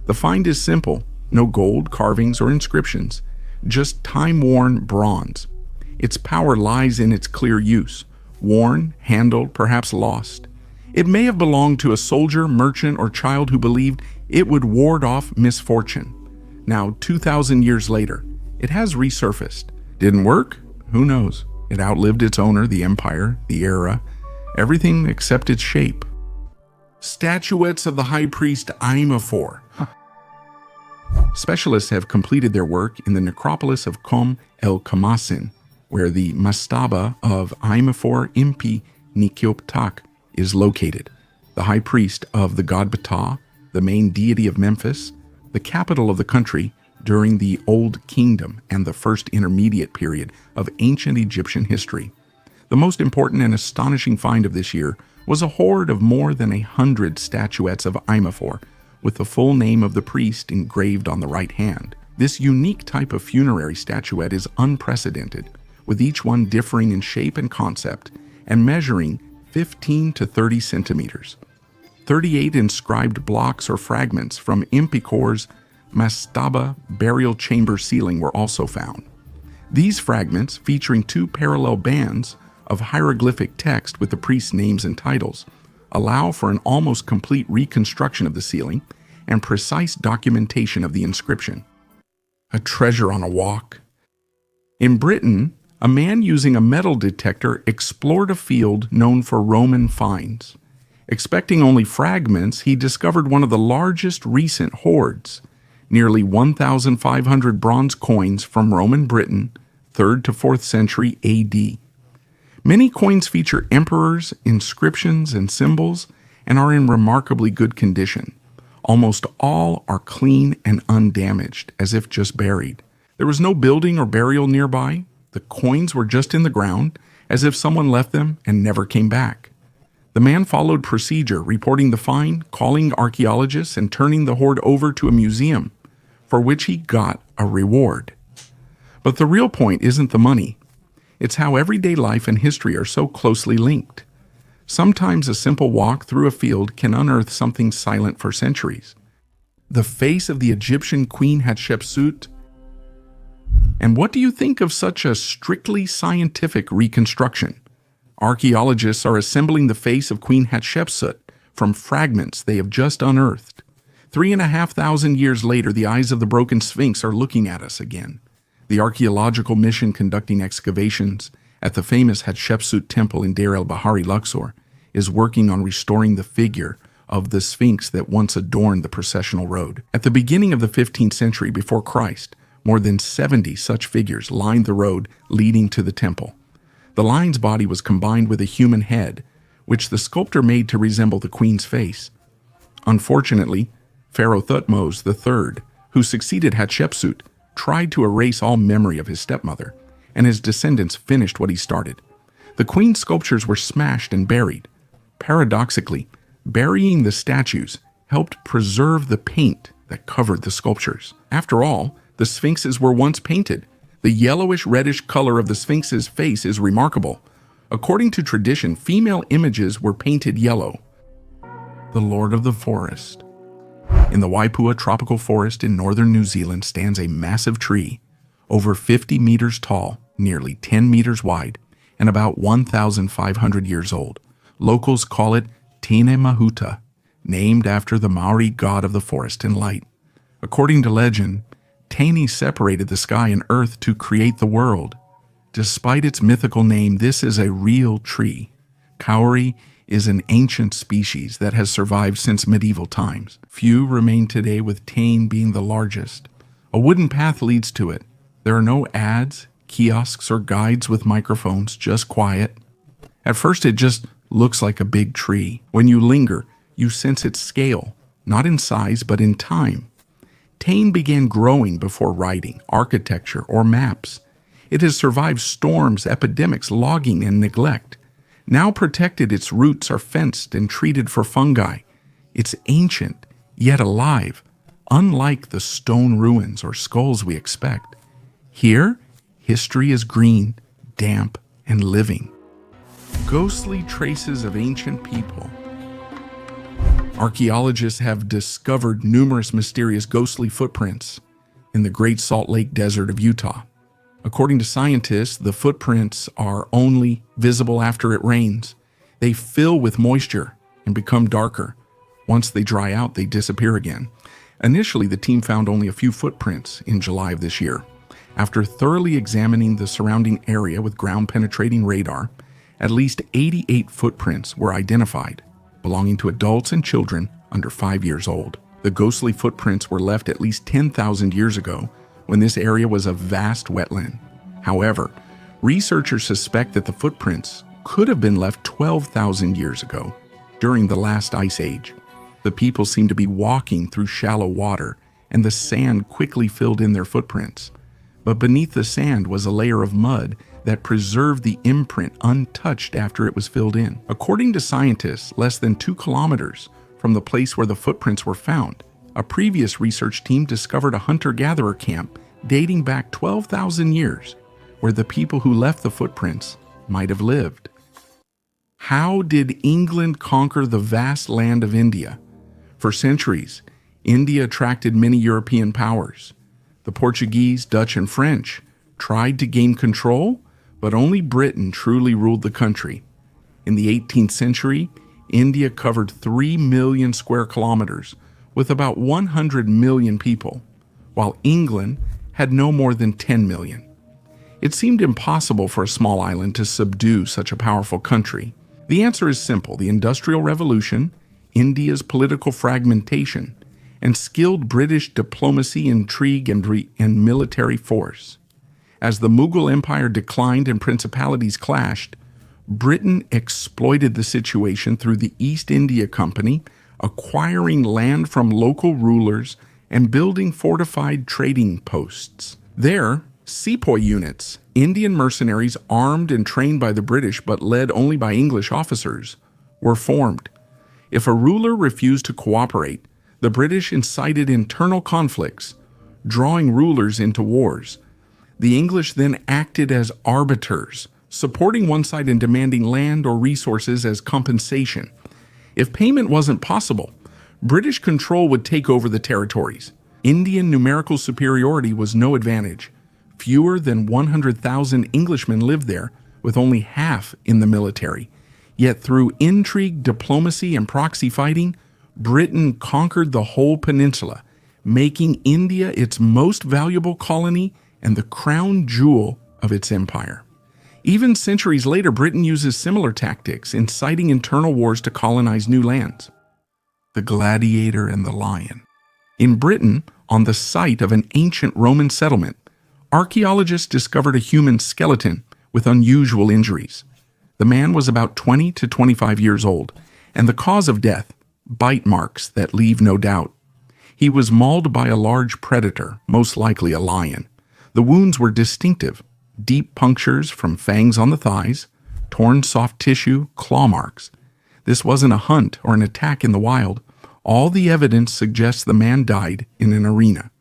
The find is simple, no gold, carvings, or inscriptions, just time-worn bronze. Its power lies in its clear use, worn, handled, perhaps lost. It may have belonged to a soldier, merchant, or child who believed it would ward off misfortune. Now, 2,000 years later, it has resurfaced. Didn't work? Who knows? It outlived its owner, the empire, the era, everything except its shape. Statuettes of the high priest Imhotep. Specialists have completed their work in the necropolis of Qom el-Kamasin, where the mastaba of Imhotep Impi Nikheoptak is located, the high priest of the god Ptah, the main deity of Memphis, the capital of the country during the Old Kingdom and the first intermediate period of ancient Egyptian history. The most important and astonishing find of this year was a hoard of more than 100 statuettes of Imhotep, with the full name of the priest engraved on the right hand. This unique type of funerary statuette is unprecedented, with each one differing in shape and concept, and measuring 15 to 30 centimeters. 38 inscribed blocks or fragments from Impicor's mastaba burial chamber ceiling were also found. These fragments, featuring 2 parallel bands of hieroglyphic text with the priest's names and titles, allow for an almost complete reconstruction of the ceiling and precise documentation of the inscription. A treasure on a walk. In Britain, a man using a metal detector explored a field known for Roman finds. Expecting only fragments, he discovered one of the largest recent hoards, nearly 1,500 bronze coins from Roman Britain, 3rd to 4th century AD. Many coins feature emperors, inscriptions, and symbols, and are in remarkably good condition. Almost all are clean and undamaged, as if just buried. There was no building or burial nearby. The coins were just in the ground, as if someone left them and never came back. The man followed procedure, reporting the find, calling archaeologists, and turning the hoard over to a museum, for which he got a reward. But the real point isn't the money. It's how everyday life and history are so closely linked. Sometimes a simple walk through a field can unearth something silent for centuries. The face of the Egyptian Queen Hatshepsut. And what do you think of such a strictly scientific reconstruction? Archaeologists are assembling the face of Queen Hatshepsut from fragments they have just unearthed. 3,500 years later, the eyes of the broken Sphinx are looking at us again. The archaeological mission conducting excavations at the famous Hatshepsut Temple in Deir el-Bahari, Luxor, is working on restoring the figure of the Sphinx that once adorned the processional road. At the beginning of the 15th century before Christ, more than 70 such figures lined the road leading to the temple. The lion's body was combined with a human head, which the sculptor made to resemble the queen's face. Unfortunately, Pharaoh Thutmose III, who succeeded Hatshepsut, tried to erase all memory of his stepmother, and his descendants finished what he started. The queen's sculptures were smashed and buried. Paradoxically, burying the statues helped preserve the paint that covered the sculptures. After all, the sphinxes were once painted. The yellowish-reddish color of the sphinx's face is remarkable. According to tradition, female images were painted yellow. The Lord of the Forest. In the Waipua tropical forest in northern New Zealand stands a massive tree, over 50 meters tall, nearly 10 meters wide, and about 1,500 years old. Locals call it Tine Mahuta, named after the Maori god of the forest and light. According to legend, Tane separated the sky and earth to create the world. Despite its mythical name, this is a real tree. Kauri is an ancient species that has survived since medieval times. Few remain today, with Tane being the largest. A wooden path leads to it. There are no ads, kiosks, or guides with microphones, just quiet. At first, it just looks like a big tree. When you linger, you sense its scale, not in size, but in time. Tane began growing before writing, architecture, or maps. It has survived storms, epidemics, logging, and neglect. Now protected, its roots are fenced and treated for fungi. It's ancient, yet alive, unlike the stone ruins or skulls we expect. Here, history is green, damp, and living. Ghostly traces of ancient people. Archaeologists have discovered numerous mysterious ghostly footprints in the Great Salt Lake Desert of Utah. According to scientists, the footprints are only visible after it rains. They fill with moisture and become darker. Once they dry out, they disappear again. Initially, the team found only a few footprints in July of this year. After thoroughly examining the surrounding area with ground-penetrating radar, at least 88 footprints were identified, belonging to adults and children under 5 years old. The ghostly footprints were left at least 10,000 years ago, when this area was a vast wetland. However, researchers suspect that the footprints could have been left 12,000 years ago, during the last ice age. The people seemed to be walking through shallow water, and the sand quickly filled in their footprints. But beneath the sand was a layer of mud that preserved the imprint untouched after it was filled in. According to scientists, less than 2 kilometers from the place where the footprints were found, a previous research team discovered a hunter-gatherer camp dating back 12,000 years, where the people who left the footprints might have lived. How did England conquer the vast land of India? For centuries, India attracted many European powers. The Portuguese, Dutch, and French tried to gain control, but only Britain truly ruled the country. In the 18th century, India covered 3 million square kilometers, with about 100 million people, while England had no more than 10 million. It seemed impossible for a small island to subdue such a powerful country. The answer is simple: the Industrial Revolution, India's political fragmentation, and skilled British diplomacy, intrigue, and military force. As the Mughal Empire declined and principalities clashed, Britain exploited the situation through the East India Company, acquiring land from local rulers and building fortified trading posts. There, sepoy units, Indian mercenaries armed and trained by the British but led only by English officers, were formed. If a ruler refused to cooperate, the British incited internal conflicts, drawing rulers into wars. The English then acted as arbiters, supporting one side and demanding land or resources as compensation. If payment wasn't possible, British control would take over the territories. Indian numerical superiority was no advantage. Fewer than 100,000 Englishmen lived there, with only half in the military. Yet through intrigue, diplomacy, and proxy fighting, Britain conquered the whole peninsula, making India its most valuable colony and the crown jewel of its empire. Even centuries later, Britain uses similar tactics, inciting internal wars to colonize new lands. The gladiator and the lion. In Britain, on the site of an ancient Roman settlement, archaeologists discovered a human skeleton with unusual injuries. The man was about 20 to 25 years old, and the cause of death, bite marks that leave no doubt. He was mauled by a large predator, most likely a lion. The wounds were distinctive: deep punctures from fangs on the thighs, torn soft tissue, claw marks. This wasn't a hunt or an attack in the wild. All the evidence suggests the man died in an arena.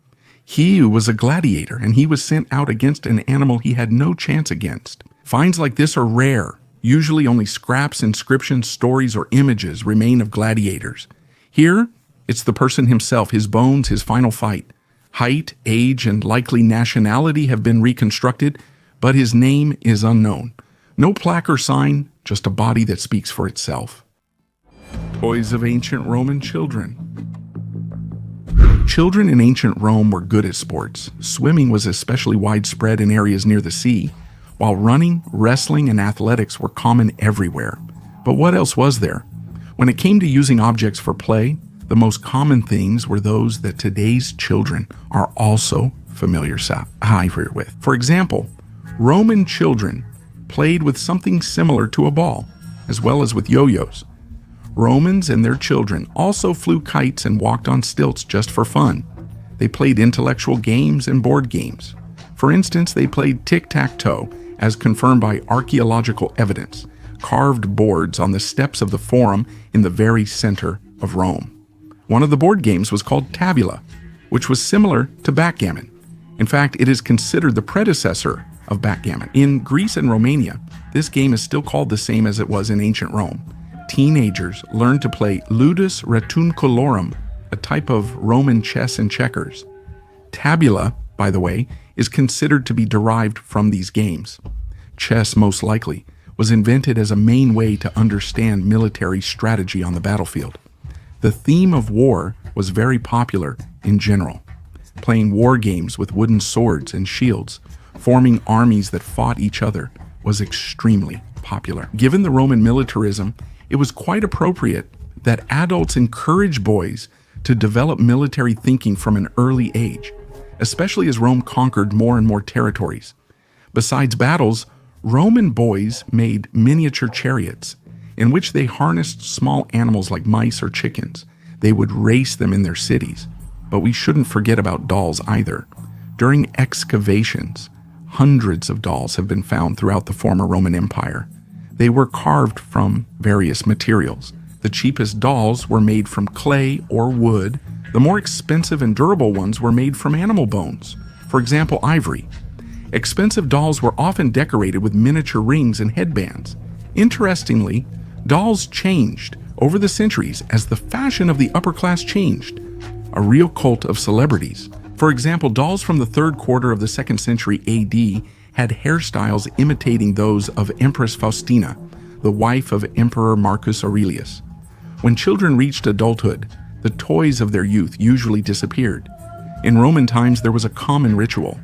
He was a gladiator, and he was sent out against an animal he had no chance against. Finds like this are rare. Usually only scraps, inscriptions, stories, or images remain of gladiators. Here, it's the person himself, his bones, his final fight. Height, age, and likely nationality have been reconstructed, but his name is unknown. No plaque or sign, just a body that speaks for itself. Toys of ancient Roman children. Children in ancient Rome were good at sports. Swimming was especially widespread in areas near the sea, while running, wrestling, and athletics were common everywhere. But what else was there? When it came to using objects for play, the most common things were those that today's children are also familiar with. For example, Roman children played with something similar to a ball, as well as with yo-yos. Romans and their children also flew kites and walked on stilts just for fun. They played intellectual games and board games. For instance, they played tic-tac-toe, as confirmed by archaeological evidence, carved boards on the steps of the Forum in the very center of Rome. One of the board games was called tabula, which was similar to backgammon. In fact, it is considered the predecessor of backgammon. In Greece and Romania, this game is still called the same as it was in ancient Rome. Teenagers learned to play ludus reticulorum, a type of Roman chess and checkers. Tabula, by the way, is considered to be derived from these games. Chess, most likely, was invented as a main way to understand military strategy on the battlefield. The theme of war was very popular in general. Playing war games with wooden swords and shields, forming armies that fought each other, was extremely popular. Given the Roman militarism, it was quite appropriate that adults encourage boys to develop military thinking from an early age, especially as Rome conquered more and more territories. Besides battles, Roman boys made miniature chariots, in which they harnessed small animals like mice or chickens. They would race them in their cities. But we shouldn't forget about dolls either. During excavations, hundreds of dolls have been found throughout the former Roman Empire. They were carved from various materials. The cheapest dolls were made from clay or wood. The more expensive and durable ones were made from animal bones, for example, ivory. Expensive dolls were often decorated with miniature rings and headbands. Interestingly, dolls changed over the centuries as the fashion of the upper class changed. A real cult of celebrities. For example, dolls from the third quarter of the 2nd century AD had hairstyles imitating those of Empress Faustina, the wife of Emperor Marcus Aurelius. When children reached adulthood, the toys of their youth usually disappeared. In Roman times, there was a common ritual.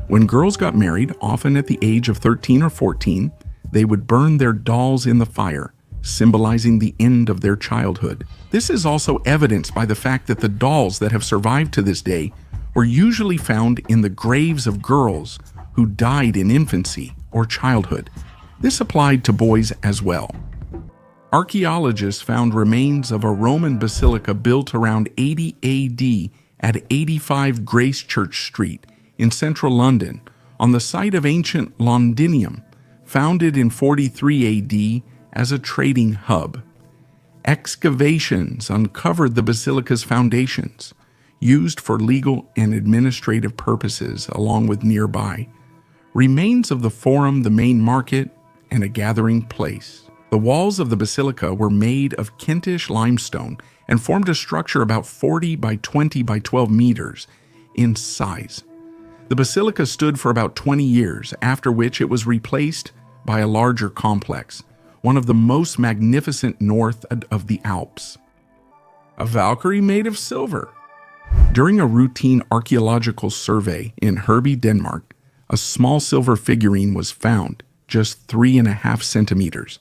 When girls got married, often at the age of 13 or 14, they would burn their dolls in the fire, symbolizing the end of their childhood. This is also evidenced by the fact that the dolls that have survived to this day were usually found in the graves of girls who died in infancy or childhood. This applied to boys as well. Archaeologists found remains of a Roman basilica built around 80 AD at 85 Grace Church Street in central London, on the site of ancient Londinium, founded in 43 AD as a trading hub. Excavations uncovered the basilica's foundations, used for legal and administrative purposes along with nearby remains of the forum, the main market, and a gathering place. The walls of the basilica were made of Kentish limestone and formed a structure about 40 by 20 by 12 meters in size. The basilica stood for about 20 years, after which it was replaced by a larger complex, one of the most magnificent north of the Alps. A Valkyrie made of silver. During a routine archaeological survey in Herby, Denmark, a small silver figurine was found, just 3.5 centimeters.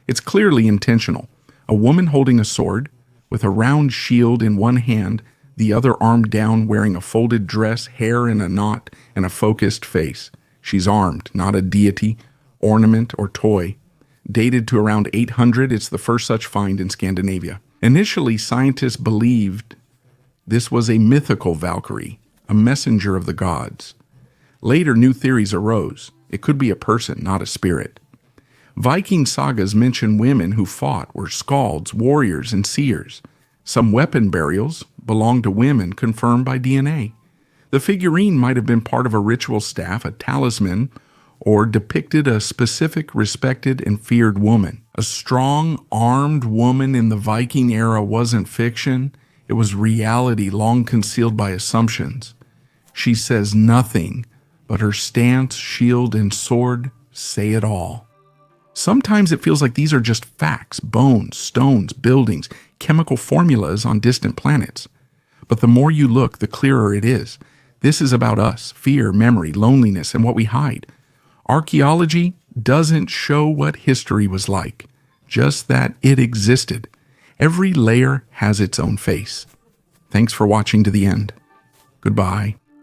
It's clearly intentional. A woman holding a sword, with a round shield in one hand, the other arm down, wearing a folded dress, hair in a knot, and a focused face. She's armed, not a deity, ornament, or toy. Dated to around 800, it's the first such find in Scandinavia. Initially, scientists believed this was a mythical Valkyrie, a messenger of the gods. Later, new theories arose. It could be a person, not a spirit. Viking sagas mention women who fought were skalds, warriors, and seers. Some weapon burials belonged to women confirmed by DNA. The figurine might have been part of a ritual staff, a talisman, or depicted a specific respected and feared woman. A strong, armed woman in the Viking era wasn't fiction. It was reality long concealed by assumptions. She says nothing, but her stance, shield, and sword say it all. Sometimes it feels like these are just facts, bones, stones, buildings, chemical formulas on distant planets. But the more you look, the clearer it is. This is about us, fear, memory, loneliness, and what we hide. Archaeology doesn't show what history was like, just that it existed. Every layer has its own face. Thanks for watching to the end. Goodbye.